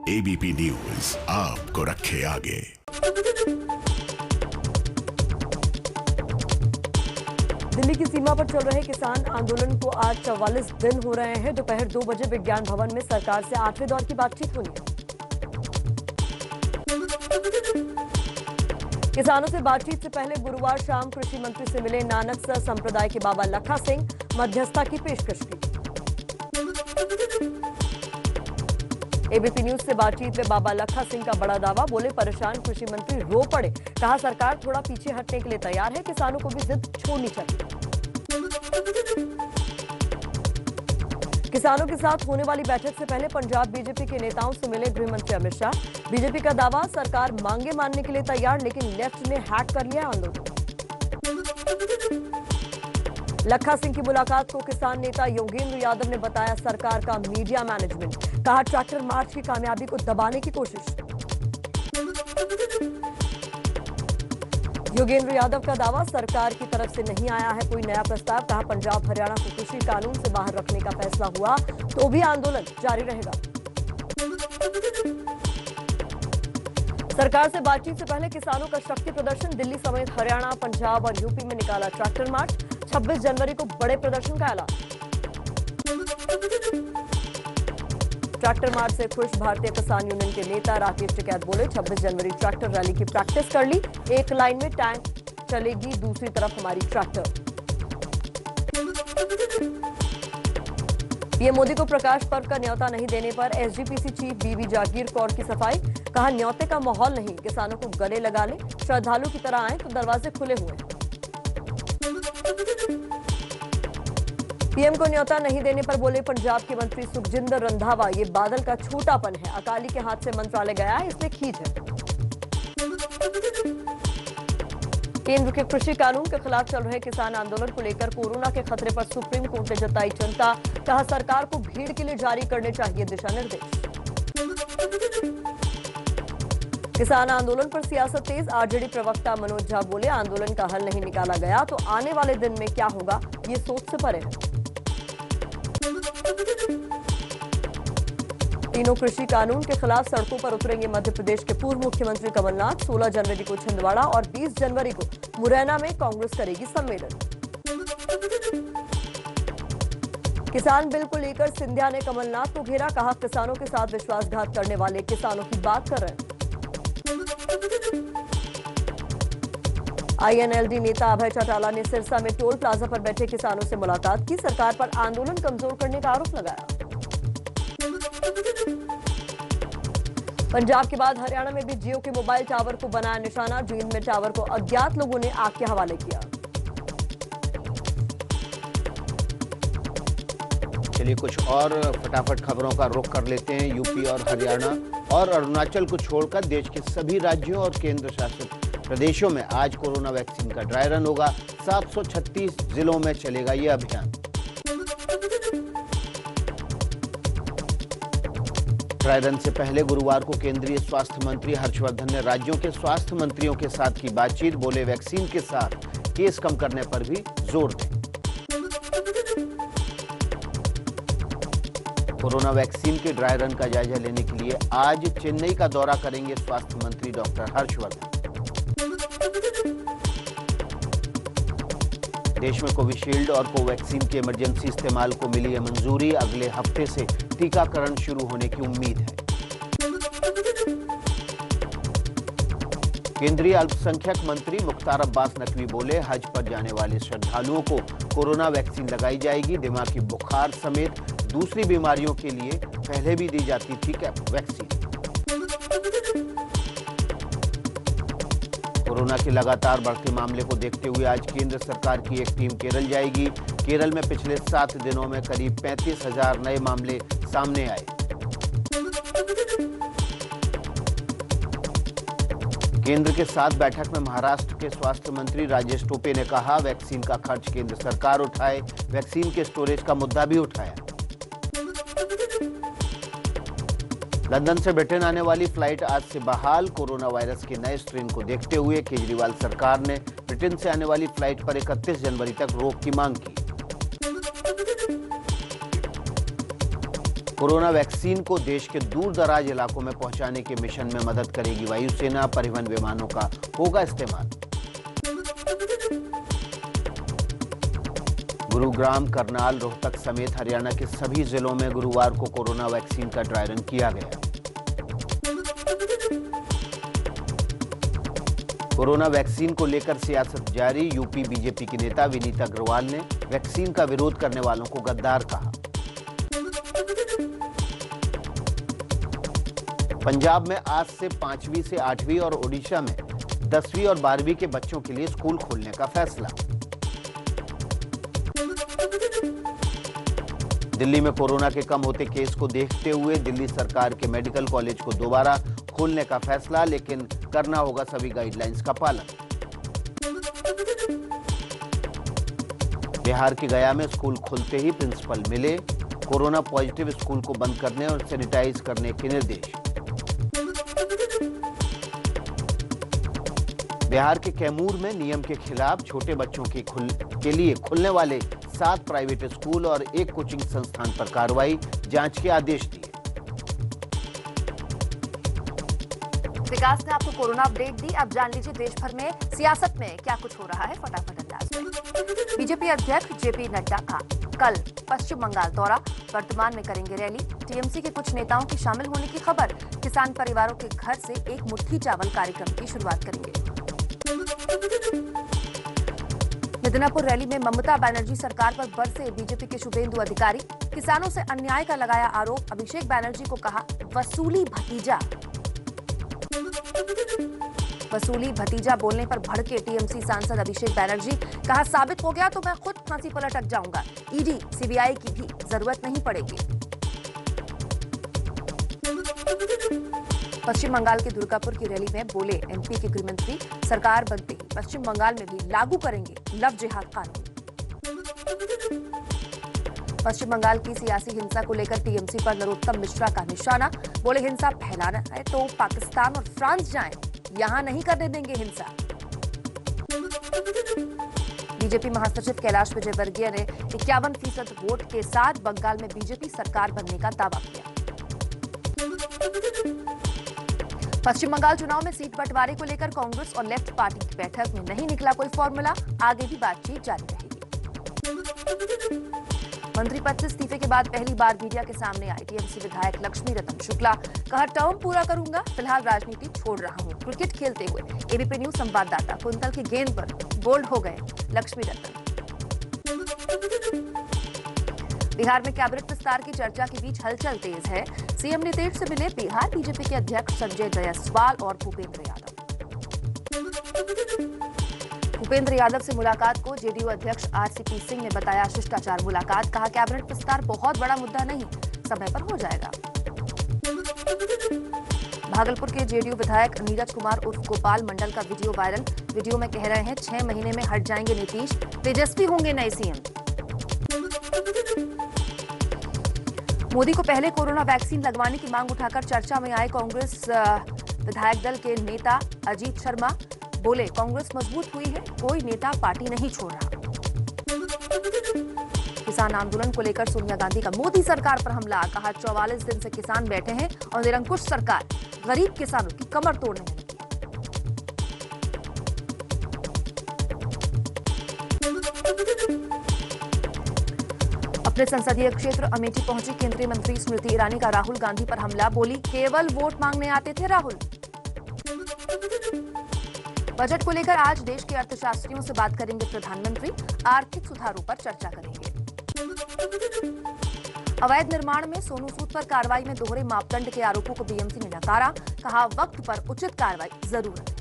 ABP news आपको रखे आगे। दिल्ली की सीमा पर चल रहे किसान आंदोलन को आज 44 दिन हो रहे हैं। दोपहर 2 बजे विज्ञान भवन में सरकार से 8वें दौर की बातचीत होनी है। किसानों से बातचीत से पहले गुरुवार शाम कृषि मंत्री से मिले नानकसर संप्रदाय के बाबा लखा सिंह, मध्यस्थता की पेशकश की। एबीपी न्यूज से बातचीत में बाबा लखा सिंह का बड़ा दावा, बोले परेशान कृषि मंत्री रो पड़े। कहा सरकार थोड़ा पीछे हटने के लिए तैयार है, किसानों को भी जिद छोड़नी चाहिए। किसानों के साथ होने वाली बैठक से पहले पंजाब बीजेपी के नेताओं से मिले गृह मंत्री अमित शाह। बीजेपी का दावा, सरकार मांगे मानने के लिए तैयार, लेकिन लेफ्ट ने हैक कर लिया आंदोलन। लखा सिंह की मुलाकात को किसान नेता योगेंद्र यादव ने बताया सरकार का मीडिया मैनेजमेंट। कहा ट्रैक्टर मार्च की कामयाबी को दबाने की कोशिश। योगेंद्र यादव का दावा, सरकार की तरफ से नहीं आया है कोई नया प्रस्ताव। कहा पंजाब हरियाणा को कृषि कानून से बाहर रखने का फैसला हुआ तो भी आंदोलन जारी रहेगा। सरकार से बातचीत से पहले किसानों का शक्ति प्रदर्शन, दिल्ली समेत हरियाणा, पंजाब और यूपी में निकाला ट्रैक्टर मार्च। 26 जनवरी को बड़े प्रदर्शन का ऐलान। ट्रैक्टर मार्च से खुश भारतीय किसान यूनियन के नेता राकेश टिकैत बोले, 26 जनवरी ट्रैक्टर रैली की प्रैक्टिस कर ली। एक लाइन में टैंक चलेगी, दूसरी तरफ हमारी ट्रैक्टर। पीएम मोदी को प्रकाश पर्व का न्योता नहीं देने पर एसजीपीसी चीफ बीबी जागीर कौर की सफाई। कहा न्योते का माहौल नहीं, किसानों को गले लगा ले, श्रद्धालु की तरह आए तो दरवाजे खुले हुए हैं। पीएम को न्योता नहीं देने पर बोले पंजाब के मंत्री सुखजिंदर रंधावा, ये बादल का छोटापन है, अकाली के हाथ से मंत्रालय गया है, इसलिए खींच है। केंद्र के कृषि कानून के खिलाफ चल रहे किसान आंदोलन को लेकर कोरोना के खतरे पर सुप्रीम कोर्ट ने जताई चिंता। कहा सरकार को भीड़ के लिए जारी करने चाहिए दिशा निर्देश। किसान आंदोलन पर सियासत तेज, आरजेडी प्रवक्ता मनोज झा बोले आंदोलन का हल नहीं निकाला गया तो आने वाले दिन में क्या होगा ये सोच से परे है। तीनों कृषि कानून के खिलाफ सड़कों पर उतरेंगे मध्य प्रदेश के पूर्व मुख्यमंत्री कमलनाथ। 16 जनवरी को छिंदवाड़ा और 20 जनवरी को मुरैना में कांग्रेस करेगी सम्मेलन। किसान बिल को लेकर सिंधिया ने कमलनाथ को घेरा। कहा किसानों के साथ विश्वासघात करने वाले किसानों की बात कर रहे हैं। आईएनएलडी नेता अभय चौटाला ने सिरसा में टोल प्लाजा पर बैठे किसानों से मुलाकात की। सरकार पर आंदोलन कमजोर करने का आरोप लगाया। पंजाब के बाद हरियाणा में भी जियो के मोबाइल टावर को बनाया निशाना। जींद में टावर को अज्ञात लोगों ने आग के हवाले किया। चलिए कुछ और फटाफट खबरों का रुख कर लेते हैं। यूपी और हरियाणा और अरुणाचल को छोड़कर देश के सभी राज्यों और केंद्र शासित प्रदेशों में आज कोरोना वैक्सीन का ड्राई रन होगा। 736 जिलों में चलेगा यह अभियान। ड्राई रन से पहले गुरुवार को केंद्रीय स्वास्थ्य मंत्री हर्षवर्धन ने राज्यों के स्वास्थ्य मंत्रियों के साथ की बातचीत। बोले वैक्सीन के साथ केस कम करने पर भी जोर दें। कोरोना वैक्सीन के ड्राई रन का जायजा लेने के लिए आज चेन्नई का दौरा करेंगे स्वास्थ्य मंत्री डॉक्टर हर्षवर्धन। देश में कोविशील्ड और कोवैक्सीन के इमरजेंसी इस्तेमाल को मिली है मंजूरी। अगले हफ्ते से टीकाकरण शुरू होने की उम्मीद है। केंद्रीय अल्पसंख्यक मंत्री मुख्तार अब्बास नकवी बोले हज पर जाने वाले श्रद्धालुओं को कोरोना वैक्सीन लगाई जाएगी। दिमागी बुखार समेत दूसरी बीमारियों के लिए पहले भी दी जाती थी वैक्सीन। कोरोना के लगातार बढ़ते मामले को देखते हुए आज केंद्र सरकार की एक टीम केरल जाएगी। केरल में पिछले 7 दिनों में करीब 35,000 नए मामले सामने आए। केंद्र के साथ बैठक में महाराष्ट्र के स्वास्थ्य मंत्री राजेश टोपे ने कहा वैक्सीन का खर्च केंद्र सरकार उठाए। वैक्सीन के स्टोरेज का मुद्दा भी उठाया। लंदन से ब्रिटेन आने वाली फ्लाइट आज से बहाल। कोरोना वायरस के नए स्ट्रेन को देखते हुए केजरीवाल सरकार ने ब्रिटेन से आने वाली फ्लाइट पर 31 जनवरी तक रोक की मांग की। कोरोना वैक्सीन को देश के दूर दराज इलाकों में पहुंचाने के मिशन में मदद करेगी वायुसेना। परिवहन विमानों का होगा इस्तेमाल। गुरुग्राम, करनाल, रोहतक समेत हरियाणा के सभी जिलों में गुरुवार को कोरोना वैक्सीन का ड्राई रन किया गया। कोरोना वैक्सीन को लेकर सियासत जारी। यूपी बीजेपी की नेता विनीता अग्रवाल ने वैक्सीन का विरोध करने वालों को गद्दार कहा। पंजाब में आज से 5वीं से 8वीं और ओडिशा में 10वीं और 12वीं के बच्चों के लिए स्कूल खोलने का फैसला। दिल्ली में कोरोना के कम होते केस को देखते हुए दिल्ली सरकार के मेडिकल कॉलेज को दोबारा खोलने का फैसला, लेकिन करना होगा सभी गाइडलाइंस का पालन। बिहार के गया में स्कूल खुलते ही प्रिंसिपल मिले। कोरोना पॉजिटिव स्कूल को बंद करने और सैनिटाइज करने के निर्देश। बिहार के कैमूर में नियम के खिलाफ छोटे बच्चों के लिए खुलने वाले 7 प्राइवेट स्कूल और 1 कोचिंग संस्थान पर कार्रवाई, जांच के आदेश दिए। विकास ने आपको कोरोना अपडेट दी। अब जान लीजिए देश भर में सियासत में क्या कुछ हो रहा है फटाफट अंदाज में। बीजेपी अध्यक्ष जेपी नड्डा का कल पश्चिम बंगाल दौरा, वर्तमान में करेंगे रैली। टीएमसी के कुछ नेताओं के शामिल होने की खबर। किसान परिवारों के घर से एक मुट्ठी चावल कार्यक्रम की शुरुआत करेंगे। मिदनापुर रैली में ममता बनर्जी सरकार पर बरसे बीजेपी के शुभेंदु अधिकारी। किसानों से अन्याय का लगाया आरोप। अभिषेक बनर्जी को कहा वसूली भतीजा। वसूली भतीजा बोलने पर भड़के टीएमसी सांसद अभिषेक बनर्जी। कहा साबित हो गया तो मैं खुद फांसी पर लटक जाऊंगा। ईडी सीबीआई की भी जरूरत नहीं पड़ेगी। पश्चिम बंगाल के दुर्गापुर की रैली में बोले एमपी के गृहमंत्री, सरकार बनते ही पश्चिम बंगाल में भी लागू करेंगे लव जिहाद कानून। पश्चिम बंगाल की सियासी हिंसा को लेकर टीएमसी पर नरोत्तम मिश्रा का निशाना। बोले हिंसा फैलाना है तो पाकिस्तान और फ्रांस जाएं, यहां नहीं करने देंगे हिंसा। बीजेपी महासचिव कैलाश विजयवर्गीय ने 51% वोट के साथ बंगाल में बीजेपी सरकार बनने का दावा किया। पश्चिम बंगाल चुनाव में सीट बंटवारे को लेकर कांग्रेस और लेफ्ट पार्टी की बैठक में नहीं निकला कोई फॉर्मूला, आगे भी बातचीत जारी रहेगी। मंत्री पद से इस्तीफे के बाद पहली बार मीडिया के सामने आई टीएमसी विधायक लक्ष्मी रतन शुक्ला। कहा टर्म पूरा करूंगा, फिलहाल राजनीति छोड़ रहा हूं। क्रिकेट खेलते हुए एबीपी न्यूज संवाददाता कुंतल की गेंद पर बोल्ड हो गए लक्ष्मी रतन। बिहार में कैबिनेट विस्तार की चर्चा के बीच हलचल तेज है। सीएम नीतीश से मिले बिहार बीजेपी के अध्यक्ष संजय जायसवाल और भूपेंद्र यादव। भूपेंद्र यादव से मुलाकात को जेडीयू अध्यक्ष आरसीपी सिंह ने बताया शिष्टाचार मुलाकात। कहा कैबिनेट विस्तार बहुत बड़ा मुद्दा नहीं, समय पर हो जाएगा। भागलपुर के जेडीयू विधायक नीरज कुमार उर्फ गोपाल मंडल का वीडियो वायरल। वीडियो में कह रहे हैं 6 महीने में हट जाएंगे नीतीश, तेजस्वी होंगे नए सीएम। मोदी को पहले कोरोना वैक्सीन लगवाने की मांग उठाकर चर्चा में आए कांग्रेस विधायक दल के नेता अजीत शर्मा। बोले कांग्रेस मजबूत हुई है, कोई नेता पार्टी नहीं छोड़ रहा। किसान आंदोलन को लेकर सोनिया गांधी का मोदी सरकार पर हमला। कहा 44 दिन से किसान बैठे हैं और निरंकुश सरकार गरीब किसानों की कमर तोड़ने में लगी। अपने संसदीय क्षेत्र अमेठी पहुंची केंद्रीय मंत्री स्मृति ईरानी का राहुल गांधी पर हमला। बोली केवल वोट मांगने आते थे राहुल। बजट को लेकर आज देश के अर्थशास्त्रियों से बात करेंगे प्रधानमंत्री। आर्थिक सुधारों पर चर्चा करेंगे। अवैध निर्माण में सोनू सूद पर कार्रवाई में दोहरे मापदंड के आरोपों को बीएमसी ने नकारा। कहा वक्त पर उचित कार्रवाई जरूरत है।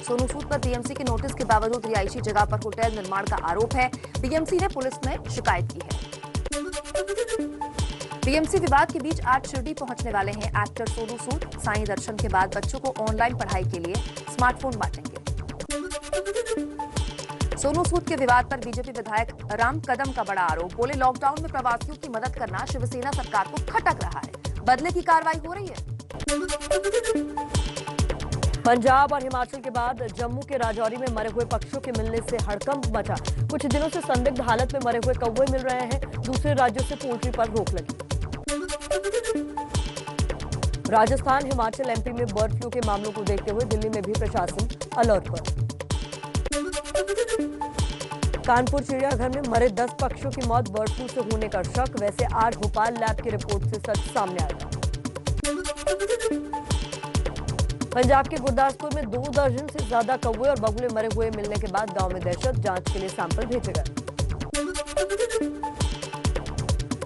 सोनू सूद पर बीएमसी के नोटिस के बावजूद रिहायशी जगह पर होटल निर्माण का आरोप है। बीएमसी ने पुलिस में शिकायत की है। बीएमसी विवाद के बीच आज शिरडी पहुंचने वाले हैं एक्टर सोनू सूद। साईं दर्शन के बाद बच्चों को ऑनलाइन पढ़ाई के लिए स्मार्टफोन बांटेंगे। सोनू सूद के विवाद पर बीजेपी विधायक राम कदम का बड़ा आरोप। बोले लॉकडाउन में प्रवासियों की मदद करना शिवसेना सरकार को खटक रहा है, बदले की कार्रवाई हो रही है। पंजाब और हिमाचल के बाद जम्मू के राजौरी में मरे हुए पक्षियों के मिलने से हड़कंप मचा। कुछ दिनों से संदिग्ध हालत में मरे हुए कौवे मिल रहे हैं। दूसरे राज्यों से पोल्ट्री पर रोक लगी। राजस्थान, हिमाचल, एमपी में बर्ड फ्लू के मामलों को देखते हुए दिल्ली में भी प्रशासन अलर्ट पर। कानपुर चिड़ियाघर में मरे 10 पक्षियों की मौत बर्ड फ्लू से होने का शक। वैसे आज भोपाल लैब की रिपोर्ट से सच सामने आएगा। पंजाब के गुरदासपुर में 2 दर्जन से ज्यादा कौवे और बगुले मरे हुए मिलने के बाद गांव में दहशत। जांच के लिए सैंपल भेजे गए।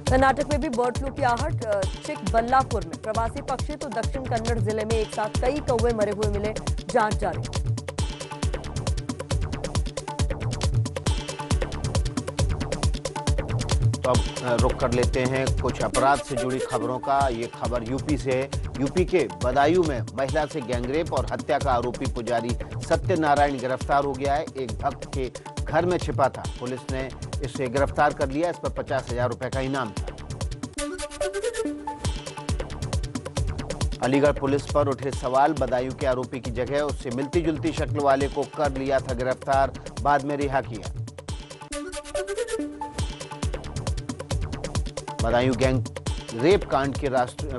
कर्नाटक में भी बर्ड फ्लू की आहट। चिकबल्लापुर में प्रवासी पक्षी तो दक्षिण कन्नड़ जिले में एक साथ कई कौवे मरे हुए मिले। जांच जारी। तो अब रुख कर लेते हैं कुछ अपराध से जुड़ी खबरों का। ये खबर यूपी से है। यूपी के बदायूं में महिला से गैंगरेप और हत्या का आरोपी पुजारी सत्यनारायण गिरफ्तार हो गया है। एक भक्त के घर में छिपा था। पुलिस ने इसे गिरफ्तार कर लिया। इस पर 50,000 रुपए का इनाम था। अलीगढ़ पुलिस पर उठे सवाल। बदायूं के आरोपी की जगह उससे मिलती जुलती शक्ल वाले को कर लिया था गिरफ्तार, बाद में रिहा किया। बदायूं गैंग रेप कांड के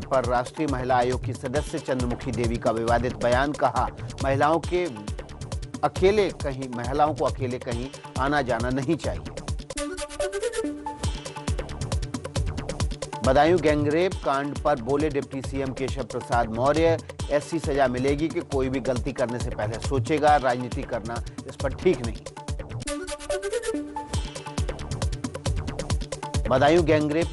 पर राष्ट्रीय महिला आयोग की सदस्य चंद्रमुखी देवी का विवादित बयान। कहा, महिलाओं को अकेले कहीं आना जाना नहीं चाहिए। बदायूं गैंगरेप कांड पर बोले डिप्टी सीएम केशव प्रसाद मौर्य, ऐसी सजा मिलेगी कि कोई भी गलती करने से पहले सोचेगा। राजनीति करना इस पर ठीक नहीं। बदायूं गैंगरेप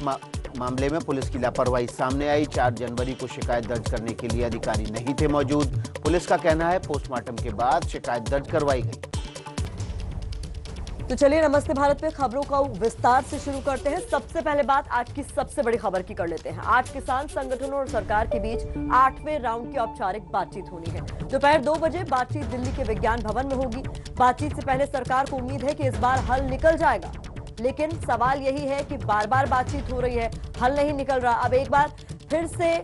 मामले में पुलिस की लापरवाही सामने आई। 4 जनवरी को शिकायत दर्ज करने के लिए अधिकारी नहीं थे मौजूद। पुलिस का कहना है पोस्टमार्टम के बाद शिकायत दर्ज करवाई गई। तो चलिए नमस्ते भारत पे खबरों का विस्तार से शुरू करते हैं। सबसे पहले बात आज की सबसे बड़ी खबर की कर लेते हैं। आज किसान संगठनों और सरकार के बीच 8वें राउंड की औपचारिक बातचीत होनी है। दोपहर 2 बजे बातचीत दिल्ली के विज्ञान भवन में होगी। बातचीत से पहले सरकार को उम्मीद है कि इस बार हल निकल जाएगा, लेकिन सवाल यही है कि बार बार बातचीत हो रही है, हल नहीं निकल रहा। अब एक बार फिर से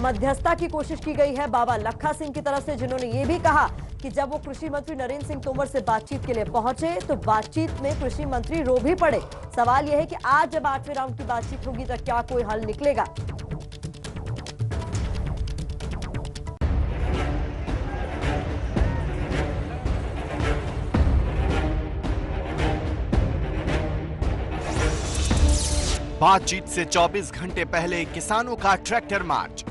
मध्यस्थता की कोशिश की गई है बाबा लखा सिंह की तरफ से, जिन्होंने ये भी कहा कि जब वो कृषि मंत्री नरेंद्र सिंह तोमर से बातचीत के लिए पहुंचे तो बातचीत में कृषि मंत्री रो भी पड़े। सवाल यह है कि आज जब 8वें राउंड की बातचीत होगी तो क्या कोई हल निकलेगा। बातचीत से 24 घंटे पहले किसानों का ट्रैक्टर मार्च।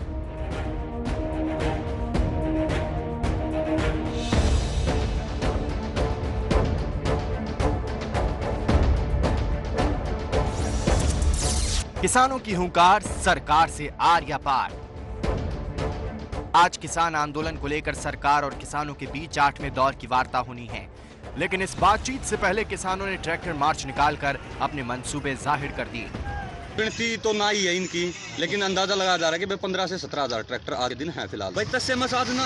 किसानों की हुंकार सरकार से आर या पार। आज किसान आंदोलन को लेकर सरकार और किसानों के बीच 8वें दौर की वार्ता होनी है, लेकिन इस बातचीत से पहले किसानों ने ट्रैक्टर मार्च निकालकर अपने मंसूबे जाहिर कर दिए। गिनती तो ना ही है इनकी, लेकिन अंदाजा लगाया जा रहा है कि 15 से 17,000 ट्रैक्टर आज दिन है फिलहाल। भाई तस्से मसाज ना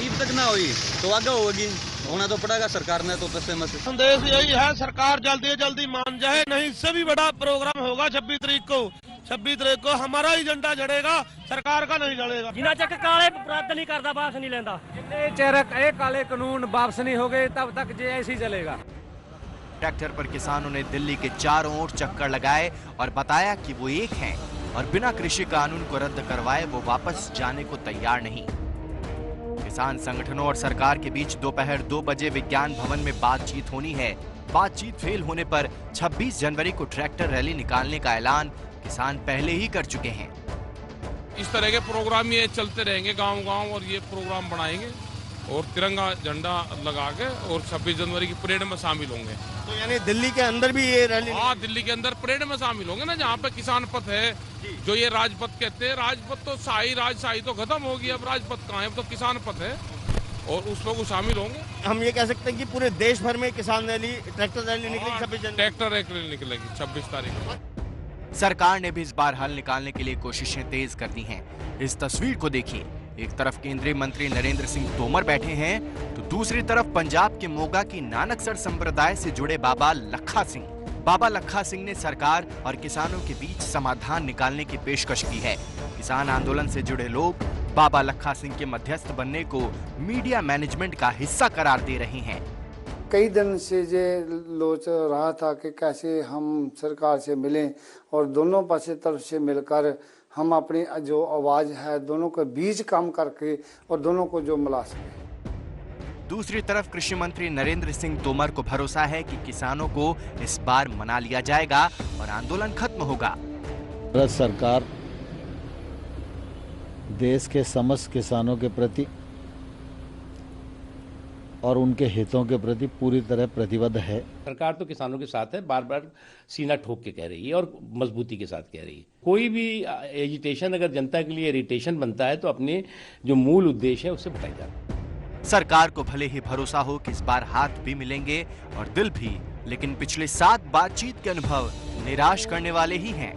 ईद तक ना हुई तो आगे होगी, होना तो पड़ेगा सरकार ने। तो तस्से मसाज संदेश यही है, सरकार जल्दी जल्दी मान जाए, नहीं इससे भी बड़ा प्रोग्राम होगा 26 तारीख को। 26 तारीख को हमारा ही झंडा जड़ेगा, सरकार का नहीं जड़ेगा। जिन्ना चक काले रद्द नहीं करता, वापस नहीं लेंदा। जिन्ने काले कानून वापस नहीं हो गए तब तक ये ऐसे ही चलेगा। ट्रैक्टर पर किसानों ने दिल्ली के चारों ओर चक्कर लगाए और बताया कि वो एक हैं और बिना कृषि कानून को रद्द करवाए वो वापस जाने को तैयार नहीं। किसान संगठनों और सरकार के बीच दोपहर 2 बजे विज्ञान भवन में बातचीत होनी है। बातचीत फेल होने पर 26 जनवरी को ट्रैक्टर रैली निकालने का ऐलान किसान पहले ही कर चुके हैं। इस तरह के प्रोग्राम ये चलते रहेंगे गांव-गांव, और ये प्रोग्राम बनाएंगे और तिरंगा झंडा लगा के और 26 जनवरी की परेड में शामिल होंगे। तो यानी दिल्ली के अंदर भी ये रैली? हाँ, दिल्ली के अंदर परेड में शामिल होंगे ना, जहाँ पे किसान पथ है, जो ये राजपथ कहते हैं। राजपथ तो शाही तो खत्म होगी, अब राजपथ कहाँ है, अब तो किसान पथ है और उस पर वो शामिल होंगे। हम ये कह सकते हैं कि पूरे देश भर में किसान रैली, ट्रैक्टर रैली निकलेगी 26 जनवरी। ट्रैक्टर रैली निकलेगी 26 तारीख को। सरकार ने भी इस बार हल निकालने के लिए कोशिशें तेज कर दी हैं। इस तस्वीर को देखिए, एक तरफ केंद्रीय मंत्री नरेंद्र सिंह तोमर बैठे हैं तो दूसरी तरफ पंजाब के मोगा की नानकसर संप्रदाय से जुड़े बाबा लखा सिंह। बाबा लखा सिंह ने सरकार और किसानों के बीच समाधान निकालने की पेशकश की है। किसान आंदोलन से जुड़े लोग बाबा लखा सिंह के मध्यस्थ बनने को मीडिया मैनेजमेंट का हिस्सा करार दे रहे हैं। कई दिन से ये लोच रहा था कि कैसे हम सरकार से मिलें और दोनों पासे तरफ से मिलकर हम अपनी जो आवाज है दोनों के बीच काम करके और दोनों को जो मिला सकें। दूसरी तरफ कृषि मंत्री नरेंद्र सिंह तोमर को भरोसा है कि किसानों को इस बार मना लिया जाएगा और आंदोलन खत्म होगा। भारत सरकार देश के समस्त किसानों के प्रति और उनके हितों के प्रति पूरी तरह प्रतिबद्ध है। सरकार तो किसानों के साथ है, बार बार सीना ठोक के कह रही है और मजबूती के साथ कह रही है। कोई भी एजिटेशन अगर जनता के लिए इरिटेशन बनता है तो अपने जो मूल उद्देश्य है उससे भटक जाता है। सरकार को भले ही भरोसा हो कि इस बार हाथ भी मिलेंगे और दिल भी, लेकिन पिछले 7 बातचीत के अनुभव निराश करने वाले ही हैं।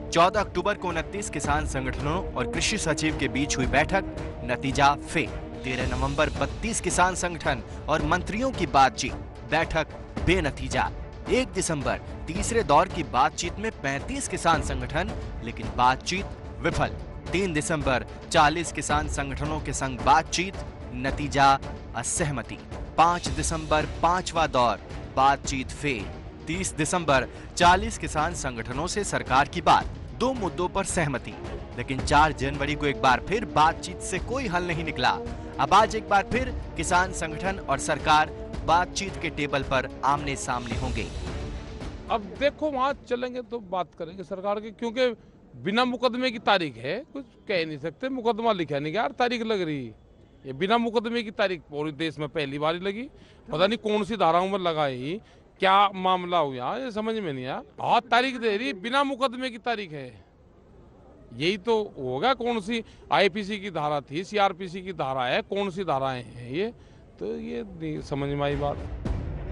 14 अक्टूबर को 29 किसान संगठनों और कृषि सचिव के बीच हुई बैठक, नतीजा फेल। 13 नवंबर 32 किसान संगठन और मंत्रियों की बातचीत, बैठक बेनतीजा। 1 दिसंबर तीसरे दौर की बातचीत में 35 किसान संगठन, लेकिन बातचीत विफल। 3 दिसंबर 40 किसान संगठनों के संग बातचीत, नतीजा असहमति। 5 दिसंबर 5वां दौर, बातचीत फेल। 30 दिसंबर 40 किसान संगठनों से सरकार की बात, 2 मुद्दों पर सहमति, लेकिन 4 जनवरी को एक बार फिर बातचीत से कोई हल नहीं निकला। अब आज एक बार फिर किसान संगठन और सरकार बातचीत के टेबल पर आमने सामने होंगे। अब देखो वहां चलेंगे तो बात करेंगे सरकार की, क्योंकि बिना मुकदमे की तारीख है, कुछ कह नहीं सकते। मुकदमा लिखा नहीं, यार तारीख लग रही है। ये बिना मुकदमे की तारीख पूरे देश में पहली बार ही लगी। पता नहीं कौन सी धाराओं में लगाई, क्या मामला हुआ, ये समझ में नहीं आया। बहुत तारीख दे रही, बिना मुकदमे की तारीख है। यही तो होगा। कौन सी आईपीसी की धारा थी, सीआरपीसी की धारा है, कौन सी धाराएं हैं ये, तो ये नहीं समझ में आई बात।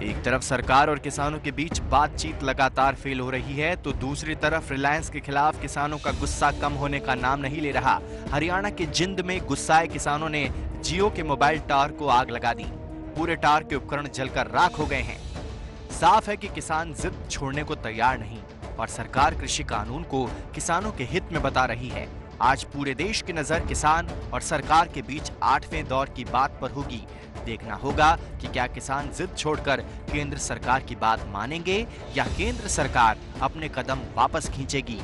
एक तरफ सरकार और किसानों के बीच बातचीत लगातार फेल हो रही है, तो दूसरी तरफ रिलायंस के खिलाफ किसानों का गुस्सा कम होने का नाम नहीं ले रहा। हरियाणा के जिंद में गुस्साए किसानों ने जियो के मोबाइल टावर को आग लगा दी। पूरे टावर के उपकरण जलकर राख हो गए हैं। साफ है कि किसान जिद छोड़ने को तैयार नहीं और सरकार कृषि कानून को किसानों के हित में बता रही है। आज पूरे देश की नजर किसान और सरकार के बीच 8वें दौर की बात पर होगी। देखना होगा कि क्या किसान जिद छोड़कर केंद्र सरकार की बात मानेंगे या केंद्र सरकार अपने कदम वापस खींचेगी।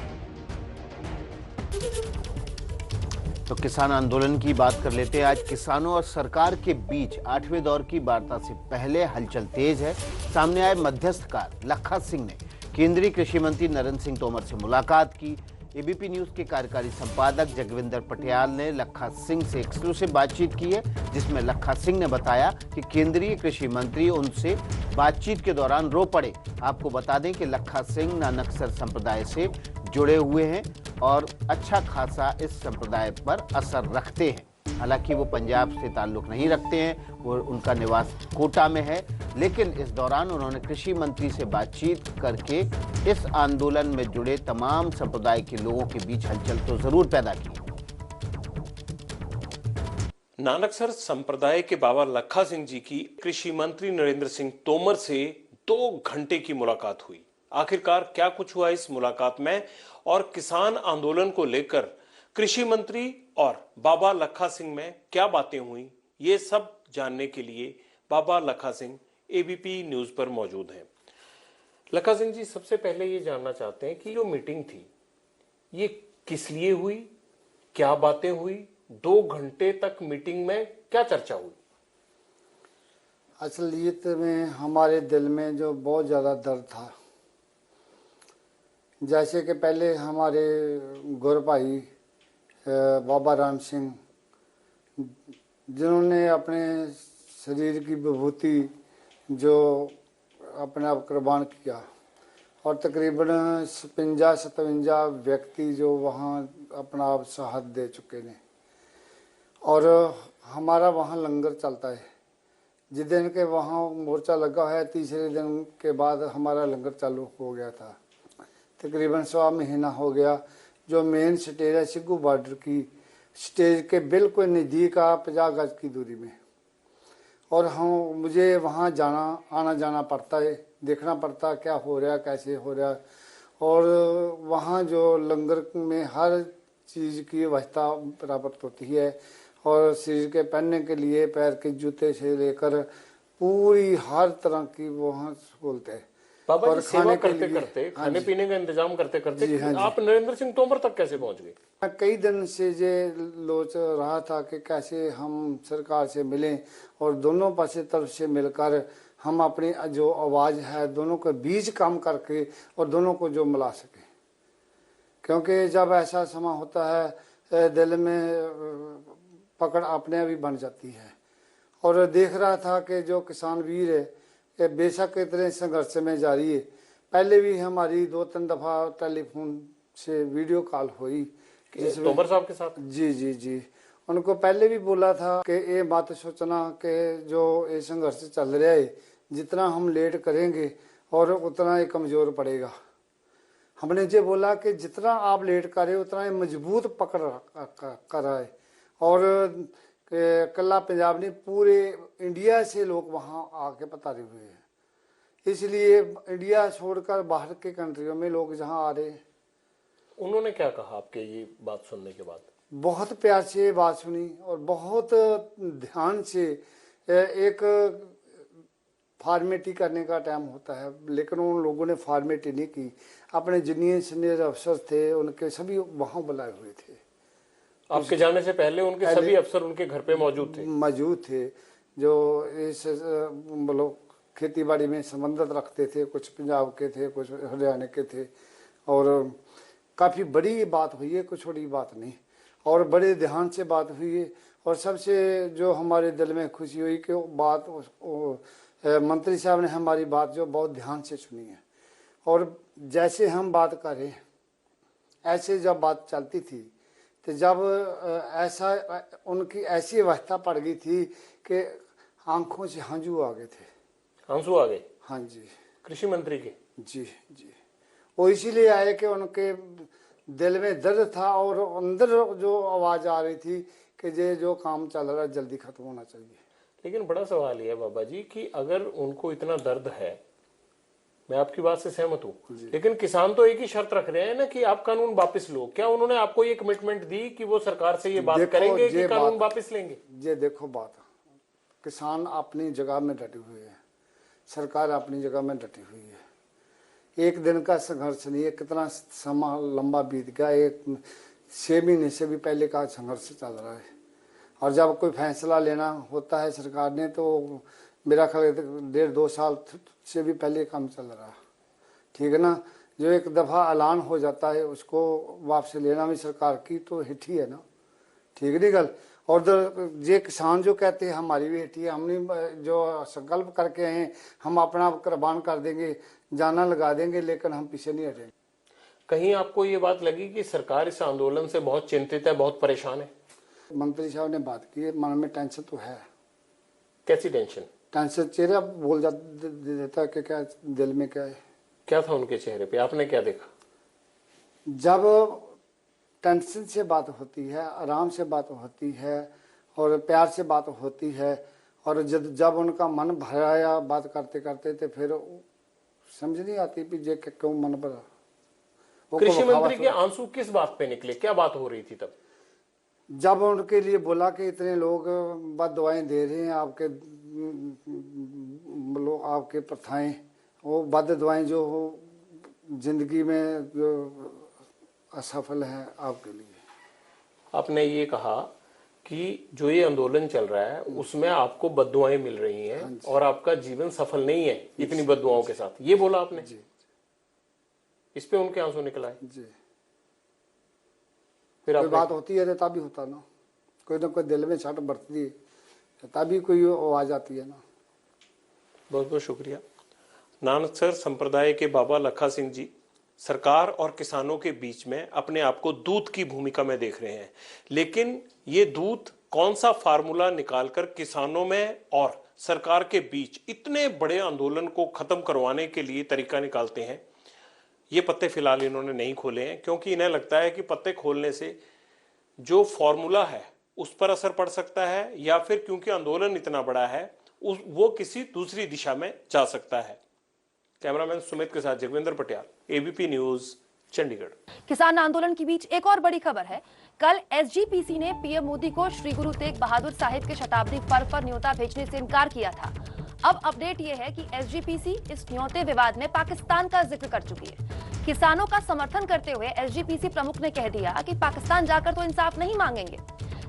तो किसान आंदोलन की बात कर लेते हैं। आज किसानों और सरकार के बीच 8वें दौर की वार्ता से पहले हलचल तेज है। सामने आए मध्यस्थकार लखा सिंह ने केंद्रीय कृषि मंत्री नरेंद्र सिंह तोमर से मुलाकात की। एबीपी न्यूज के कार्यकारी संपादक जगविंदर पटियाल ने लखा सिंह से एक्सक्लूसिव बातचीत की है, जिसमें लखा सिंह ने बताया कि केंद्रीय कृषि मंत्री उनसे बातचीत के दौरान रो पड़े। आपको बता दें कि लखा सिंह नानकसर संप्रदाय से जुड़े हुए हैं और अच्छा खासा इस संप्रदाय पर असर रखते हैं। हालांकि वो पंजाब से ताल्लुक नहीं रखते हैं, वो उनका निवास कोटा में है, लेकिन इस दौरान उन्होंने कृषि मंत्री से बातचीत करके इस आंदोलन में जुड़े तमाम संप्रदाय के लोगों के बीच हलचल तो जरूर पैदा की। नानकसर संप्रदाय के बाबा लखा सिंह जी की कृषि मंत्री नरेंद्र सिंह तोमर से 2 घंटे की मुलाकात हुई। आखिरकार क्या कुछ हुआ इस मुलाकात में और किसान आंदोलन को लेकर कृषि मंत्री और बाबा लखा सिंह में क्या बातें हुई, ये सब जानने के लिए बाबा लखा सिंह एबीपी न्यूज पर मौजूद हैं। लखा सिंह जी, सबसे पहले ये जानना चाहते हैं कि जो मीटिंग थी ये किस लिए हुई, क्या बातें हुई, 2 घंटे तक मीटिंग में क्या चर्चा हुई? असलियत में हमारे दिल में जो बहुत ज़्यादा दर्द था, जैसे कि पहले हमारे गुरु भाई बाबा राम सिंह, जिन्होंने अपने शरीर की विभूति जो अपने आप कुर्बान किया और तकरीबन 56-57 व्यक्ति जो वहाँ अपना आप शहादत दे चुके हैं। और हमारा वहाँ लंगर चलता है। जिस दिन के वहाँ मोर्चा लगा है, तीसरे दिन के बाद हमारा लंगर चालू हो गया था। तकरीबन 1.25 महीना हो गया। जो मेन स्टेज है सिग्गू बॉर्डर की स्टेज के बिल्कुल नज़दीक 50 गज की दूरी में, और मुझे वहाँ आना जाना पड़ता है, देखना पड़ता है क्या हो रहा है, कैसे हो रहा है। और वहाँ जो लंगर में हर चीज़ की व्यवस्था प्राप्त होती है और शरीर के पहनने के लिए पैर के जूते से लेकर पूरी हर तरह की वहाँ सहूलत है। बाबा और जी, सेवा के करते लिए- करते हाँ खाने जी। पीने का इंतजाम करते करते जी, हाँ जी। आप नरेंद्र सिंह तोमर तक कैसे पहुंच गए? मैं कई दिन से ये लोच रहा था कि कैसे हम सरकार से मिलें और दोनों पासे तरफ से मिलकर हम अपनी जो आवाज़ है दोनों के बीच काम करके और दोनों को जो मिला सकें, क्योंकि जब ऐसा समय होता है दिल में पकड़ अपने आप ही बन जाती है। और देख रहा था कि जो किसान वीर है ये बेशक इतने संघर्ष में जारी है। पहले भी हमारी 2-3 दफ़ा टेलीफोन से वीडियो कॉल हुई तोमर साहब के साथ। जी उनको पहले भी बोला था कि ये बात सोचना कि जो ये संघर्ष चल रहा है जितना हम लेट करेंगे और उतना ही कमज़ोर पड़ेगा। हमने ये बोला कि जितना आप लेट करें उतना ही मजबूत पकड़ कर आए। और कला पंजाब ने पूरे इंडिया से लोग वहाँ आके पतारे हुए हैं, इसलिए इंडिया छोड़कर बाहर के कंट्रियों में लोग जहाँ आ रहे हैं। उन्होंने क्या कहा आपके ये बात सुनने के बाद? बहुत प्यार से बात सुनी और बहुत ध्यान से। एक फॉर्मेलिटी करने का टाइम होता है लेकिन उन लोगों ने फॉर्मेलिटी नहीं की। अपने जितने सीनियर अफसर थे उनके सभी वहाँ बुलाए हुए थे। आपके जाने से पहले उनके सभी अफसर उनके घर पे मौजूद थे जो इस मतलब खेती बाड़ी में संबंधित रखते थे। कुछ पंजाब के थे, कुछ हरियाणा के थे और काफ़ी बड़ी बात हुई है, कुछ छोटी बात नहीं। और बड़े ध्यान से बात हुई है और सबसे जो हमारे दिल में खुशी हुई कि बात मंत्री साहब ने हमारी बात जो बहुत ध्यान से सुनी है। और जैसे हम बात करें ऐसे जब बात चलती थी तो जब ऐसा उनकी ऐसी अवस्था पड़ गई थी कि आंखों से आंसू आ गए थे। आंसू आ गए? हाँ जी। कृषि मंत्री के? जी। वो इसीलिए आए कि उनके दिल में दर्द था और अंदर जो आवाज़ आ रही थी कि ये जो काम चल रहा है जल्दी खत्म होना चाहिए। लेकिन बड़ा सवाल ये है बाबा जी कि अगर उनको इतना दर्द है, मैं आपकी बात से सहमत हूँ, लेकिन किसान तो एक ही शर्त रख रहे हैं ना कि आप कानून वापस लो। क्या उन्होंने आपको ये कमिटमेंट दी कि वो सरकार से ये बात करेंगे कि कानून वापस लेंगे? ये देखो बात, किसान अपनी जगह में डटे हुए हैं, सरकार अपनी जगह में डटी हुई है। एक दिन का संघर्ष नहीं है, कितना समय लंबा बीत गया। 6 महीने से भी पहले का संघर्ष चल रहा है और जब कोई फैसला लेना होता है सरकार ने तो मेरा ख्याल 1.5-2 साल से भी पहले काम चल रहा है। ठीक है ना। जो एक दफ़ा ऐलान हो जाता है उसको वापस लेना भी सरकार की तो हिट ही है ना। ठीक नहीं गल। और ये किसान जो कहते हैं हमारी भी हिट है, हमने जो संकल्प करके आए हम अपना कुर्बान कर देंगे, जाना लगा देंगे, लेकिन हम पीछे नहीं हटेंगे। कहीं आपको ये बात लगी कि सरकार इस आंदोलन से बहुत चिंतित है, बहुत परेशान है? मंत्री साहब ने बात की, मन में टेंशन तो है। कैसी टेंशन? टेंशन चेहरा बोल देता है कि क्या दिल में क्या है। क्या था उनके चेहरे पे, आपने क्या देखा? जब टेंशन से बात होती है, आराम से बात होती है और प्यार से बात होती है और जब उनका मन भराया बात करते करते तो फिर समझ नहीं आती कि ये क्यों मन भरा। कृषि मंत्री के आंसू किस बात पे निकले, क्या बात हो रही थी तब? जब उनके लिए बोला कि इतने लोग बद दुआएं दे रहे हैं, आपके प्रथाएं, वो बद दुआएं जो हो जिंदगी में जो असफल है आपके लिए। आपने ये कहा कि जो ये आंदोलन चल रहा है उसमें आपको बद्दुआएं मिल रही हैं और आपका जीवन सफल नहीं है इतनी बद्दुआओं के साथ, ये बोला आपने? जी। इस पे उनके आंसू निकल आए? जी। फिर कोई बात होती है तभी होता ना कोई दिल में छट बरतती है तभी कोई आवाज आती है ना। बहुत बहुत शुक्रिया। नानकसर संप्रदाय के बाबा लखा सिंह जी सरकार और किसानों के बीच में अपने आप को दूत की भूमिका में देख रहे हैं, लेकिन ये दूत कौन सा फार्मूला निकालकर किसानों में और सरकार के बीच इतने बड़े आंदोलन को खत्म करवाने के लिए तरीका निकालते हैं, ये पत्ते फिलहाल इन्होंने नहीं खोले हैं, क्योंकि इन्हें लगता है कि पत्ते खोलने से जो फॉर्मूला है उस पर असर पड़ सकता है या फिर क्योंकि आंदोलन इतना बड़ा है वो किसी दूसरी दिशा में जा सकता है। कैमरामैन सुमित के साथ जगविंदर पटियाल, एबीपी न्यूज, चंडीगढ़। किसान आंदोलन के बीच एक और बड़ी खबर है। कल एसजीपीसी ने पीएम मोदी को श्री गुरु तेग बहादुर साहिब के शताब्दी पर्व पर न्योता भेजने से इनकार किया था। अब अपडेट यह है कि एसजीपीसी इस न्योते विवाद में पाकिस्तान का जिक्र कर चुकी है। किसानों का समर्थन करते हुए एसजीपीसी प्रमुख ने कह दिया कि पाकिस्तान जाकर तो इंसाफ नहीं मांगेंगे।